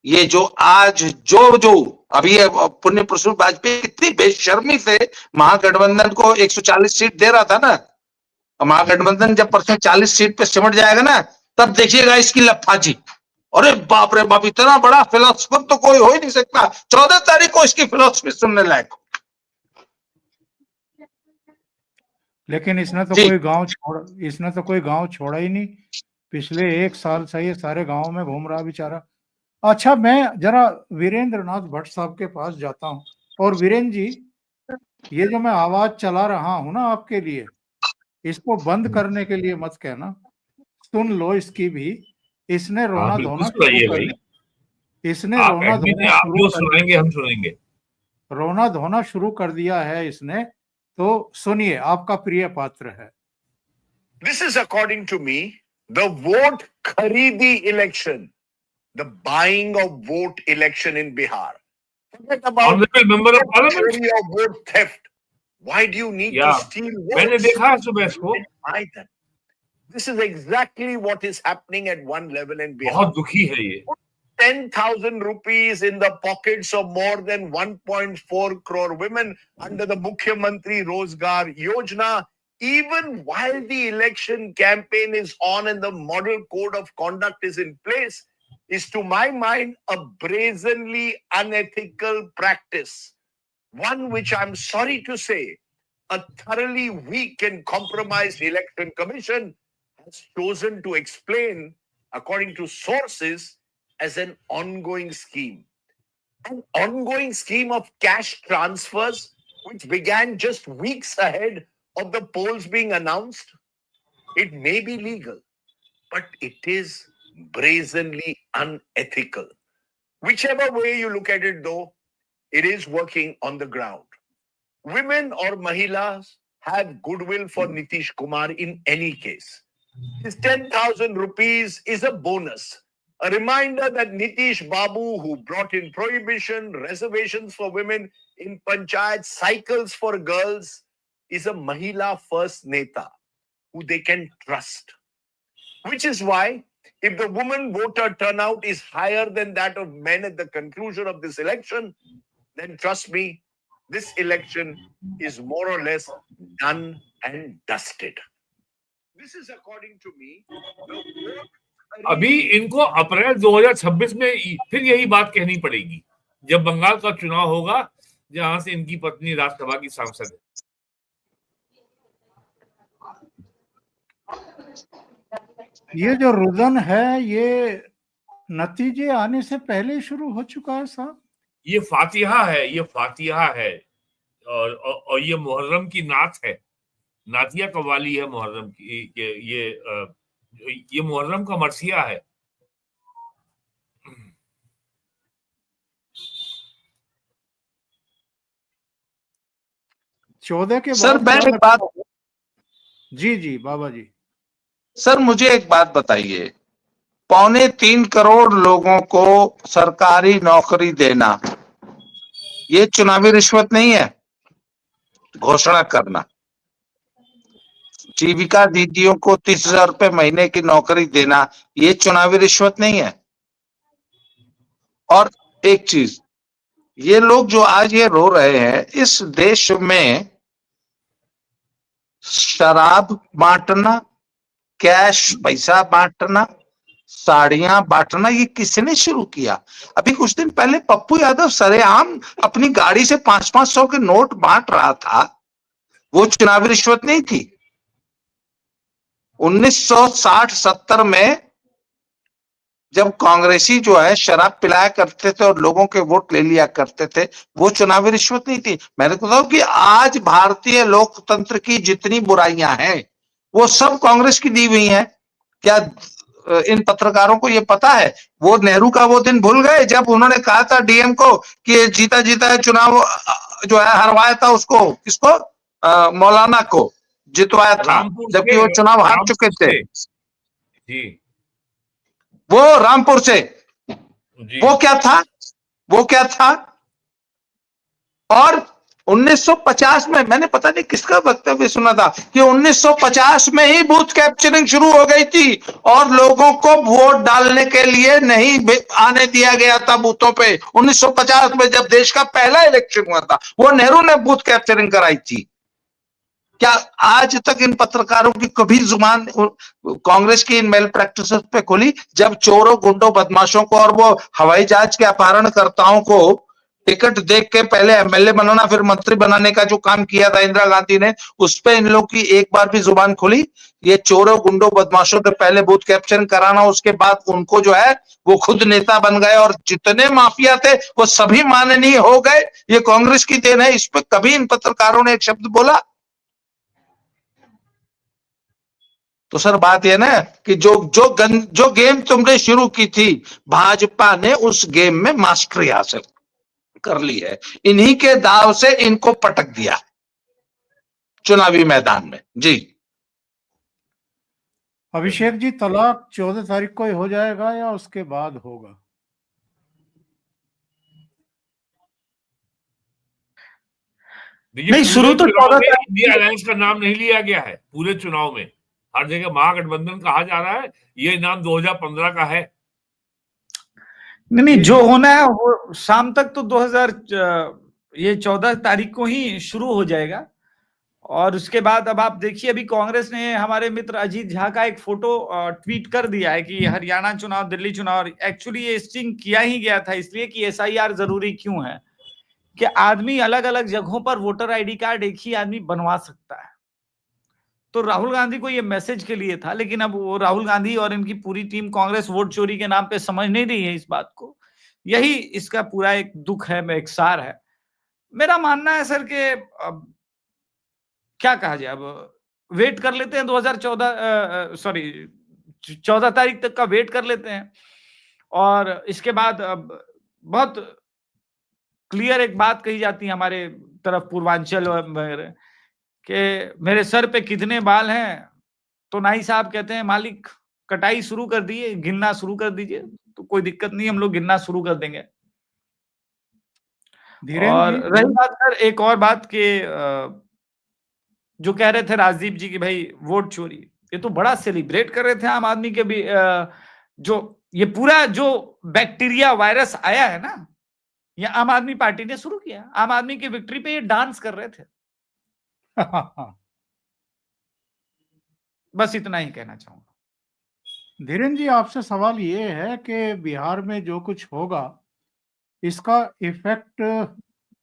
ये जो आज जो अभी पुण्य प्रसून वाजपेयी कितनी बेशर्मी से महागठबंधन को 140 सीट दे रहा था ना, महागठबंधन जब परसों 40 सीट पे सिमट जाएगा ना, तब देखिएगा इसकी लफाजी। अरे बाप रे बाप, इतना बड़ा फिलोसफर तो कोई हो ही नहीं सकता। 14 तारीख को इसकी फिलोसफी सुनने लायक। लेकिन इसने तो जी। कोई गांव छोड़ा ही नहीं। पिछले 1 साल से ये सारे गांव में घूम रहा बेचारा। अच्छा, मैं जरा वीरेंद्र नाथ भट्ट साहब के पास जाता हूँ। और वीरेंद्र जी, ये जो मैं आवाज चला रहा हूँ ना आपके लिए, इसको बंद करने के लिए मत कहना, सुन लो इसकी भी। इसने रोना बिल्कुल धोना सुनाइए शुरू कर भाई। दिया। इसने आप रोना एडमिन हैं, धोना आप शुरू जो कर सुनाएंगे हम सुनेंगे। रोना धोना शुरू कर दिया है इसने। तो सुनिए, आपका प्रिय पात्र है। This is, according to me, the vote kharidi election, the buying of vote election in Bihar. Forget about Honorable Member of Parliament. theory of vote theft. Why do you need Yeah, to steal votes? मैंने देखा है सुबह इसको, Buy them. This is exactly what is happening at one level in Bihar. बहुत दुखी है ये। 10,000 rupees in the pockets of more than 1.4 crore women under the Mukhyamantri Rozgar Yojana, even while the election campaign is on and the model code of conduct is in place, is to my mind a brazenly unethical practice. One which I'm sorry to say, a thoroughly weak and compromised election commission has chosen to explain, according to sources, as an ongoing scheme. An ongoing scheme of cash transfers, which began just weeks ahead of the polls being announced. It may be legal, but it is brazenly unethical. Whichever way you look at it, though, it is working on the ground. Women or Mahilas have goodwill for Nitish Kumar in any case. His 10,000 rupees is a bonus. A reminder that Nitish Babu, who brought in prohibition, reservations for women in panchayat, cycles for girls, is a Mahila first Neta who they can trust. Which is why, if the woman voter turnout is higher than that of men at the conclusion of this election, then trust me, this election is more or less done and dusted. This is, according to me, the vote. अभी इनको अप्रैल 2026 में फिर यही बात कहनी पड़ेगी, जब बंगाल का चुनाव होगा, जहां से इनकी पत्नी राज्यसभा की सांसद है। ये जो रुदन है, ये नतीजे आने से पहले शुरू हो चुका है साहब। ये फातिहा है, ये फातिहा है, और ये मुहर्रम की नात है, नातिया कव्वाली है मुहर्रम की। ये मुहर्रम का मरसिया है। चौदह के सर बाद मैं एक बात, जी बाबा जी। सर मुझे एक बात बताइए, 2.25 करोड़ लोगों को सरकारी नौकरी देना, ये चुनावी रिश्वत नहीं है? घोषणा करना, जीविका दीदियों को 30,000 रुपए महीने की नौकरी देना, ये चुनावी रिश्वत नहीं है? और एक चीज, ये लोग जो आज ये रो रहे हैं, इस देश में शराब बांटना, कैश पैसा बांटना, साड़ियां बांटना, ये किसने शुरू किया? अभी कुछ दिन पहले पप्पू यादव सरेआम अपनी गाड़ी से 500-500 के नोट बांट रहा था। वो चुनावी रिश्वत नहीं थी। 1960-70 में जब कांग्रेसी जो है शराब पिलाया करते थे और लोगों के वोट ले लिया करते थे, वो चुनावी रिश्वत नहीं थी। मैंने कहा कि आज भारतीय लोकतंत्र की जितनी बुराइयां हैं वो सब कांग्रेस की दी हुई हैं। क्या इन पत्रकारों को ये पता है? वो नेहरू का वो दिन भूल गए जब उन्होंने कहा था डीएम को कि जीता जीता है चुनाव जो है हरवाया था उसको, किसको? मौलाना को जितवाया था, जबकि वो चुनाव हार चुके थे। जी वो रामपुर से जी वो क्या था? और 1950 में मैंने पता नहीं किसका वक्तव्य सुना था कि 1950 में ही बूथ कैप्चरिंग शुरू हो गई थी और लोगों को वोट डालने के लिए नहीं आने दिया गया था बूथों पे। 1950 में जब देश का पहला इलेक्शन हुआ था, वो नेहरू ने बूथ कैप्चरिंग कराई थी। क्या आज तक इन पत्रकारों की कभी जुबान कांग्रेस की इन मेल प्रैक्टिसेस पे खुली? जब चोरों, गुंडों, बदमाशों को और वो हवाई जहाज के अपहरणकर्ताओं को टिकट देख के पहले एमएलए बनाना फिर मंत्री बनाने का जो काम किया था इंदिरा गांधी ने, उस पे इन लोग की एक बार भी जुबान खुली? ये चोरों, गुंडों, बदमाशों के पहले बूथ कैप्चरिंग कराना, उसके बाद उनको जो है वो खुद नेता बन गए और जितने माफिया थे वो सभी माननीय हो गए। ये कांग्रेस की देन है। इस पे कभी इन पत्रकारों ने एक शब्द बोला? तो सर बात यह ना कि जो गेम तुमने शुरू की थी, भाजपा ने उस गेम में मास्टरी हासिल कर ली है। इन्हीं के दाव से इनको पटक दिया चुनावी मैदान में। जी अभिषेक जी, तलाक 14 तारीख को ही हो जाएगा या उसके बाद होगा? नहीं, शुरू तो 14 तारीख इंडिया अलायंस का नाम नहीं लिया गया है पूरे चुनाव में। हर जगह महागठबंधन कहा जा रहा है, ये नाम 2015 का है। नहीं, जो होना है वो शाम तक तो 14 तारीख को ही शुरू हो जाएगा। और उसके बाद अब आप देखिए, अभी कांग्रेस ने हमारे मित्र अजीत झा का एक फोटो ट्वीट कर दिया है कि हरियाणा चुनाव, दिल्ली चुनाव, एक्चुअली ये स्टिंग किया ही गया था इसलिए कि एसआईआर जरूरी क्यों है, कि आदमी अलग अलग जगहों पर वोटर आईडी कार्ड एक ही आदमी बनवा सकता है। तो राहुल गांधी को ये मैसेज के लिए था, लेकिन अब वो राहुल गांधी और इनकी पूरी टीम कांग्रेस वोट चोरी के नाम पे समझ नहीं रही है इस बात को। यही इसका पूरा एक दुख है, एक सार है। मेरा मानना है सर कि अब क्या कहा जाए, अब वेट कर लेते हैं 14 तारीख तक का वेट कर लेते हैं। और इसके बाद अब बहुत क्लियर एक बात कही जाती है हमारे तरफ पूर्वांचल में कि मेरे सर पे कितने बाल हैं, तो नाई साहब कहते हैं मालिक कटाई शुरू कर दिए, गिनना शुरू कर दीजिए। तो कोई दिक्कत नहीं, हम लोग गिनना शुरू कर देंगे। और रही बात सर एक और बात के जो कह रहे थे राजदीप जी की भाई वोट चोरी, ये तो बड़ा सेलिब्रेट कर रहे थे आम आदमी के भी। जो ये पूरा जो बैक्टीरिया वायरस आया है ना, ये आम आदमी पार्टी ने शुरू किया। आम आदमी की विक्ट्री पे ये डांस कर रहे थे। बस इतना ही कहना चाहूंगा। धीरेन्द्र जी, आपसे सवाल ये है कि बिहार में जो कुछ होगा इसका इफेक्ट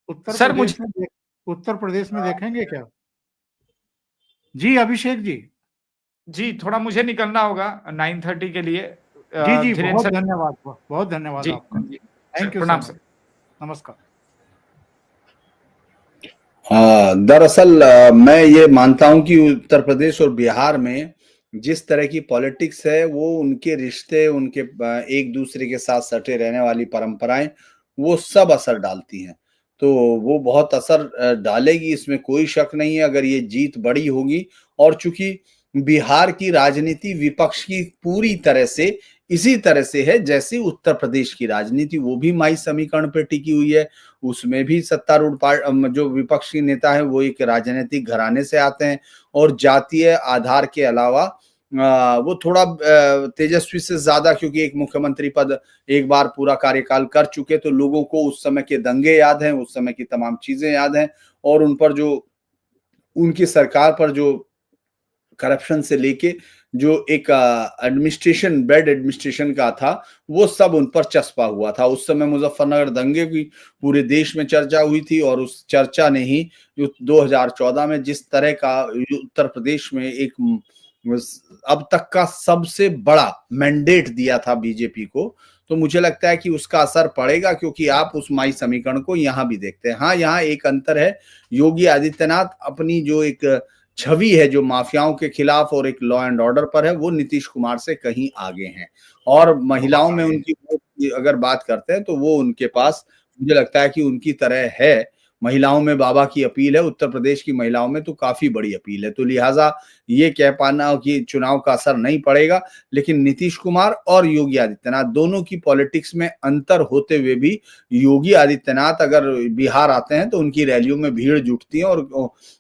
उत्तर प्रदेश में देखेंगे क्या? जी अभिषेक जी। जी, थोड़ा मुझे निकलना होगा 9:30 के लिए। जी बहुत धन्यवाद आपका। थैंक यू, प्रणाम सर, नमस्कार। दरअसल मैं ये मानता हूं कि उत्तर प्रदेश और बिहार में जिस तरह की पॉलिटिक्स है, वो उनके रिश्ते, उनके एक दूसरे के साथ सटे रहने वाली परंपराएं, वो सब असर डालती हैं। तो वो बहुत असर डालेगी, इसमें कोई शक नहीं है अगर ये जीत बड़ी होगी। और चूंकि बिहार की राजनीति विपक्ष की पूरी तरह से इसी तरह से है जैसे उत्तर प्रदेश की राजनीति, वो भी माई समीकरण पर टिकी हुई है। उसमें भी सत्तारूढ़ जो विपक्ष के नेता है वो एक राजनीतिक घराने से आते हैं और जातीय आधार के अलावा वो थोड़ा तेजस्वी से ज्यादा, क्योंकि एक मुख्यमंत्री पद एक बार पूरा कार्यकाल कर चुके, तो लोगों को उस समय के दंगे याद हैं, उस समय की तमाम चीजें याद हैं और उन पर जो उनकी सरकार पर जो करप्शन से लेके जो एक एडमिनिस्ट्रेशन, बेड एडमिनिस्ट्रेशन का था, वो सब उन पर चस्पा हुआ था। उस समय मुजफ्फरनगर दंगे की पूरे देश में चर्चा हुई थी, और उस चर्चा ने ही 2014 में जिस तरह का उत्तर प्रदेश में एक अब तक का सबसे बड़ा मैंडेट दिया था बीजेपी को, तो मुझे लगता है कि उसका असर पड़ेगा, क्योंकि आप उस माई समीकरण को यहां भी देखते हैं। हाँ, यहाँ एक अंतर है, योगी आदित्यनाथ अपनी जो एक छवि है जो माफियाओं के खिलाफ और एक लॉ एंड ऑर्डर पर है, वो नीतीश कुमार से कहीं आगे हैं। और महिलाओं में उनकी अगर बात करते हैं तो वो उनके पास, मुझे लगता है कि उनकी तरह है। महिलाओं में बाबा की अपील है, उत्तर प्रदेश की महिलाओं में तो काफी बड़ी अपील है। तो लिहाजा ये कह पाना कि चुनाव का असर नहीं पड़ेगा, लेकिन नीतीश कुमार और योगी आदित्यनाथ दोनों की पॉलिटिक्स में अंतर होते हुए भी योगी आदित्यनाथ अगर बिहार आते हैं तो उनकी रैलियों में भीड़ जुटती है और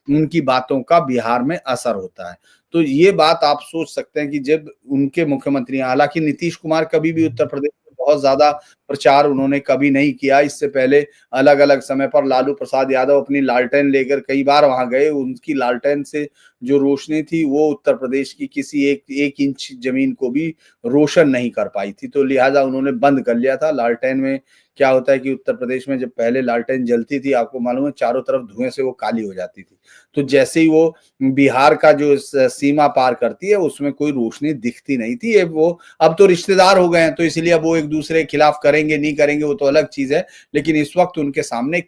उनकी बातों का बिहार में असर होता है। तो ये बात आप सोच सकते हैं कि जब उनके मुख्यमंत्री, हालांकि नीतीश कुमार कभी भी उत्तर प्रदेश में बहुत ज्यादा प्रचार उन्होंने कभी नहीं किया। इससे पहले अलग अलग समय पर लालू प्रसाद यादव अपनी लालटेन लेकर कई बार वहां गए, उनकी लालटेन से जो रोशनी थी वो उत्तर प्रदेश की किसी एक इंच जमीन को भी रोशन नहीं कर पाई थी, तो लिहाजा उन्होंने बंद कर लिया था। लालटेन में क्या होता है कि उत्तर प्रदेश में जब पहले लालटेन जलती थी, आपको मालूम है, चारों तरफ धुएं से वो काली हो जाती थी। तो जैसे ही वो बिहार का जो सीमा पार करती है उसमें कोई रोशनी दिखती नहीं थी। वो अब तो रिश्तेदार हो गए हैं, तो इसलिए अब वो एक दूसरे के खिलाफ करेंगे नहीं करेंगे वो तो अलग चीज है, लेकिन इस वक्त उनके सामने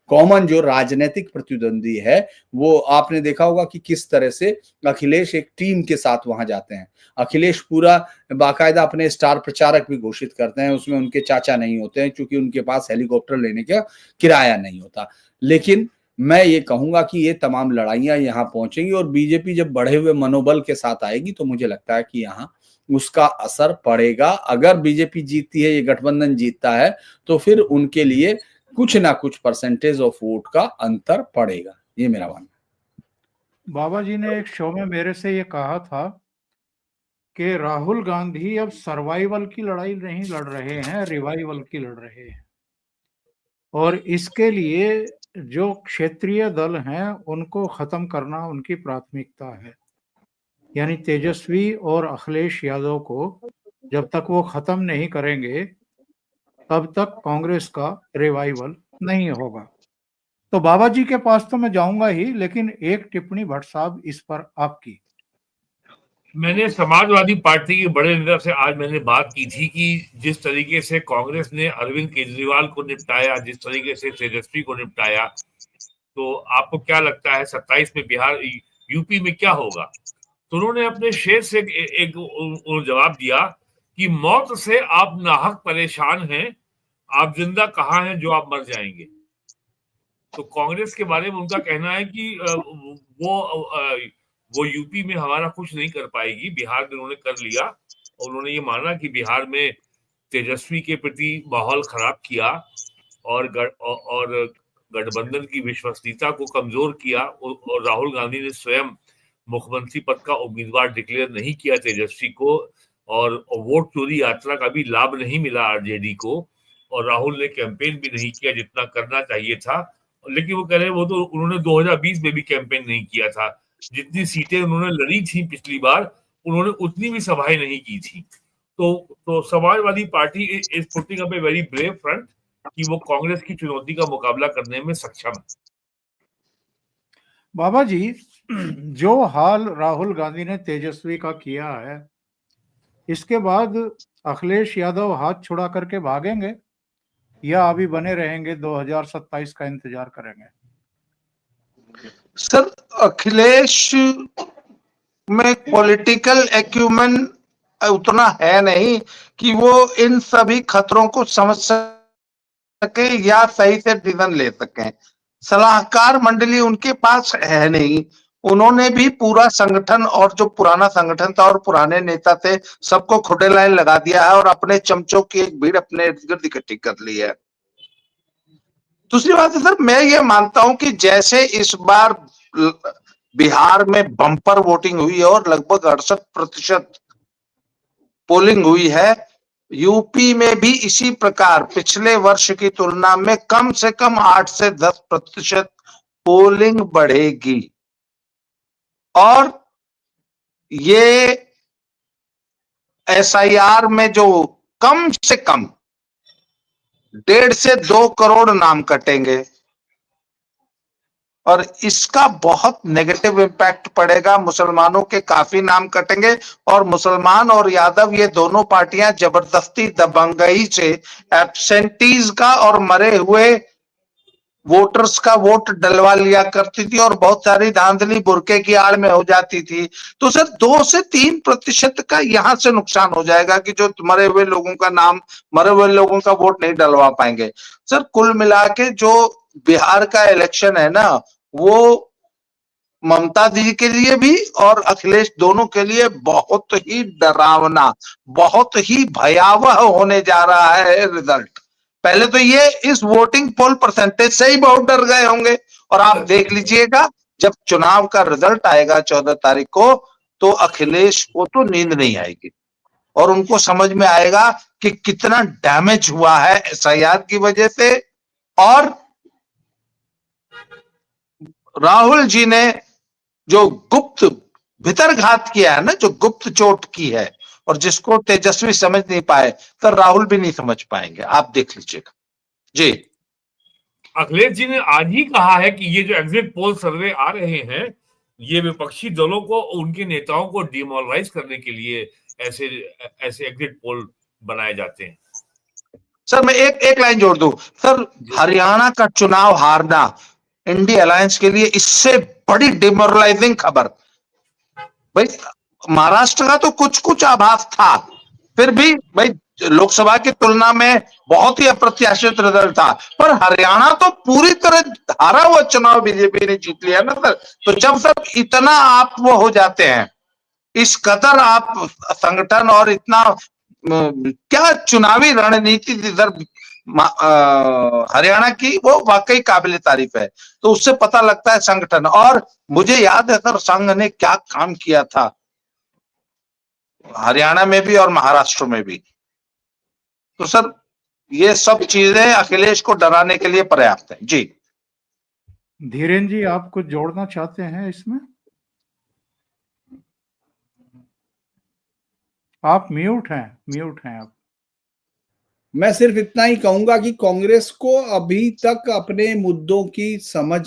कॉमन जो राजनीतिक प्रतिद्वंदी है, वो आपने देखा होगा कि किस तरह से अखिलेश एक टीम के साथ वहां जाते हैं। अखिलेश पूरा बाकायदा अपने स्टार प्रचारक भी घोषित करते हैं, उसमें उनके चाचा नहीं होते हैं क्योंकि उनके पास हेलीकॉप्टर लेने का किराया नहीं होता। लेकिन मैं ये कहूंगा कि ये तमाम लड़ाइयां यहाँ पहुंचेंगी, और बीजेपी जब बढ़े हुए मनोबल के साथ आएगी तो मुझे लगता है कि यहाँ उसका असर पड़ेगा। अगर बीजेपी जीतती है, ये गठबंधन जीतता है, तो फिर उनके लिए कुछ ना कुछ परसेंटेज ऑफ वोट का अंतर पड़ेगा, ये मेरा मानना है। बाबा जी ने एक शो में मेरे से ये कहा था कि राहुल गांधी अब सर्वाइवल की लड़ाई नहीं लड़ रहे हैं, रिवाइवल की लड़ रहे हैं, और इसके लिए जो क्षेत्रीय दल हैं उनको खत्म करना उनकी प्राथमिकता है। यानी तेजस्वी और अखिलेश यादव को जब तक वो खत्म नहीं करेंगे तब तक कांग्रेस का रिवाइवल नहीं होगा। तो बाबा जी के पास तो मैं जाऊंगा ही, लेकिन एक टिप्पणी भट्ट साहब इस पर आपकी। मैंने समाजवादी पार्टी के बड़े नेता से आज मैंने बात की थी कि जिस तरीके से कांग्रेस ने अरविंद केजरीवाल को निपटाया, जिस तरीके से तेजस्वी को निपटाया, तो आपको क्या लगता है 27 में बिहार यूपी में क्या होगा? तो उन्होंने अपने शेर से एक जवाब दिया कि मौत से आप नाहक परेशान हैं, आप जिंदा कहाँ हैं जो आप मर जाएंगे। तो कांग्रेस के बारे में उनका कहना है कि वो यूपी में हमारा कुछ नहीं कर पाएगी, बिहार में उन्होंने कर लिया। और उन्होंने ये माना कि बिहार में तेजस्वी के प्रति माहौल खराब किया और गठबंधन की विश्वसनीयता को कमजोर किया, और राहुल गांधी ने स्वयं मुख्यमंत्री पद का उम्मीदवार डिक्लेयर नहीं किया तेजस्वी को, और वोट चोरी यात्रा का भी लाभ नहीं मिला आरजेडी को, और राहुल ने कैंपेन भी नहीं किया जितना करना चाहिए था। लेकिन वो कह रहे हैं वो तो उन्होंने 2020 में भी कैंपेन नहीं किया था, जितनी सीटें उन्होंने लड़ी थी पिछली बार उन्होंने उतनी भी सभाएं नहीं की थी। तो Samajwadi party is putting up a very brave front कि वो कांग्रेस की चुनौती का मुकाबला करने में सक्षम है। बाबा जी, जो हाल राहुल गांधी ने तेजस्वी का किया है, इसके बाद अखिलेश यादव हाथ छुड़ा करके भागेंगे या अभी बने रहेंगे, 2027 का इंतजार करेंगे? सर, अखिलेश में पॉलिटिकल एक्यूमेन उतना है नहीं कि वो इन सभी खतरों को समझ सके या सही से डिसीजन ले सके। सलाहकार मंडली उनके पास है नहीं। उन्होंने भी पूरा संगठन और जो पुराना संगठन था और पुराने नेता थे सबको खुटे लाइन लगा दिया है और अपने चमचों की एक भीड़ अपने इर्द गिर्द इकट्ठी कर ली है। दूसरी बात है सर, मैं ये मानता हूं कि जैसे इस बार बिहार में बम्पर वोटिंग हुई है और लगभग 68% पोलिंग हुई है, यूपी में भी इसी प्रकार पिछले वर्ष की तुलना में कम से कम 8 से 10% पोलिंग बढ़ेगी। और ये SIR में जो कम से कम 1.5 से 2 करोड़ नाम कटेंगे और इसका बहुत नेगेटिव इम्पैक्ट पड़ेगा। मुसलमानों के काफी नाम कटेंगे और मुसलमान और यादव ये दोनों पार्टियां जबरदस्ती दबंगई से एब्सेंटीज का और मरे हुए वोटर्स का वोट डलवा लिया करती थी और बहुत सारी धांधली बुरके की आड़ में हो जाती थी। तो सर 2 से 3% का यहां से नुकसान हो जाएगा कि जो मरे हुए लोगों का नाम, मरे हुए लोगों का वोट नहीं डलवा पाएंगे। सर कुल मिला के जो बिहार का इलेक्शन है ना, वो ममता दी के लिए भी और अखिलेश दोनों के लिए बहुत ही डरावना, बहुत ही भयावह होने जा रहा है रिजल्ट। पहले तो ये इस वोटिंग पोल परसेंटेज से ही बहुत डर गए होंगे और आप देख लीजिएगा जब चुनाव का रिजल्ट आएगा 14 तारीख को, तो अखिलेश को तो नींद नहीं आएगी और उनको समझ में आएगा कि कितना डैमेज हुआ है SIR की वजह से। और राहुल जी ने जो गुप्त भितरघात किया है ना, जो गुप्त चोट की है और जिसको तेजस्वी समझ नहीं पाए, तो राहुल भी नहीं समझ पाएंगे। आप देख लीजिएगा जी। अखिलेश जी ने आज ही कहा है कि ये जो एग्जिट पोल सर्वे आ रहे हैं, ये विपक्षी दलों को, उनके नेताओं को डिमोरलाइज करने के लिए ऐसे एग्जिट पोल बनाए जाते हैं। सर मैं एक लाइन जोड़ दूं सर, हरियाणा का चुनाव हारना इंडिया अलायंस के लिए इससे बड़ी डिमोरलाइजिंग खबर। भाई महाराष्ट्र का तो कुछ आभास था, फिर भी भाई लोकसभा की तुलना में बहुत ही अप्रत्याशित रिजल्ट था, पर हरियाणा तो पूरी तरह हारा हुआ चुनाव बीजेपी ने जीत लिया ना सर। तो जब सर इतना आप वो हो जाते हैं, इस कदर आप संगठन और इतना क्या चुनावी रणनीति थी सर हरियाणा की, वो वाकई काबिल तारीफ है। तो उससे पता लगता है संगठन। और मुझे याद है सर संघ ने क्या काम किया था हरियाणा में भी और महाराष्ट्र में भी। तो सर ये सब चीजें अखिलेश को डराने के लिए पर्याप्त है जी। धीरेन जी, आप कुछ जोड़ना चाहते हैं इसमें? आप म्यूट हैं आप। मैं सिर्फ इतना ही कहूंगा कि कांग्रेस को अभी तक अपने मुद्दों की समझ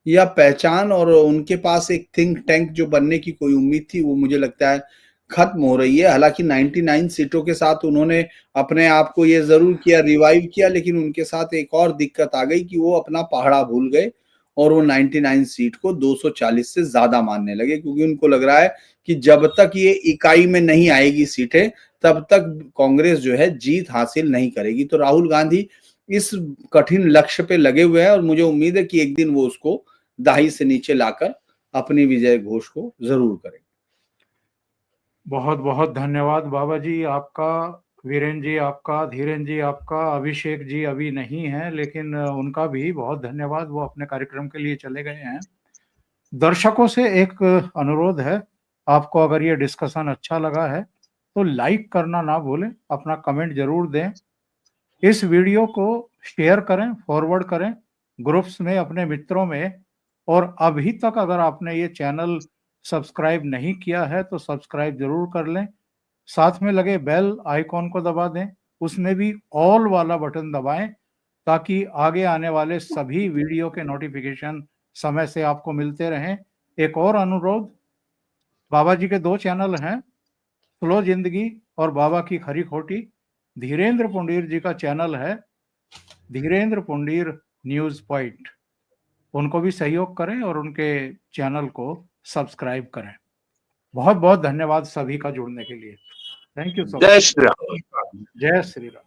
या पहचान और उनके पास एक थिंक टैंक जो बनने की कोई उम्मीद थी, वो मुझे लगता है खत्म हो रही है। हालांकि 99 सीटों के साथ उन्होंने अपने आप को ये जरूर किया, रिवाइव किया, लेकिन उनके साथ एक और दिक्कत आ गई कि वो अपना पहाड़ा भूल गए और वो 99 सीट को 240 से ज्यादा मानने लगे, क्योंकि उनको लग रहा है कि जब तक ये इकाई में नहीं आएगी सीटें, तब तक कांग्रेस जो है जीत हासिल नहीं करेगी। तो राहुल गांधी इस कठिन लक्ष्य पे लगे हुए हैं और मुझे उम्मीद है कि एक दिन वो उसको दाही से नीचे लाकर अपनी विजय घोष को जरूर करेंगे। बहुत बहुत धन्यवाद बाबा जी आपका, वीरेन जी आपका, धीरेन जी आपका। अभिषेक जी अभी नहीं है, लेकिन उनका भी बहुत धन्यवाद, वो अपने कार्यक्रम के लिए चले गए हैं। दर्शकों से एक अनुरोध है, आपको अगर ये डिस्कशन अच्छा लगा है तो लाइक करना ना भूलें, अपना कमेंट जरूर दें, इस वीडियो को शेयर करें, फॉरवर्ड करें ग्रुप्स में अपने मित्रों में, और अभी तक अगर आपने ये चैनल सब्सक्राइब नहीं किया है तो सब्सक्राइब जरूर कर लें। साथ में लगे बेल आइकॉन को दबा दें, उसमें भी ऑल वाला बटन दबाएं ताकि आगे आने वाले सभी वीडियो के नोटिफिकेशन समय से आपको मिलते रहें। एक और अनुरोध, बाबा जी के 2 चैनल हैं, स्लो जिंदगी और बाबा की खरी खोटी। धीरेन्द्र पुंडीर जी का चैनल है धीरेन्द्र पुंडीर न्यूज पॉइंट, उनको भी सहयोग करें और उनके चैनल को सब्सक्राइब करें। बहुत बहुत धन्यवाद सभी का जुड़ने के लिए। Thank you so much. जय श्री राम। जय श्री राम।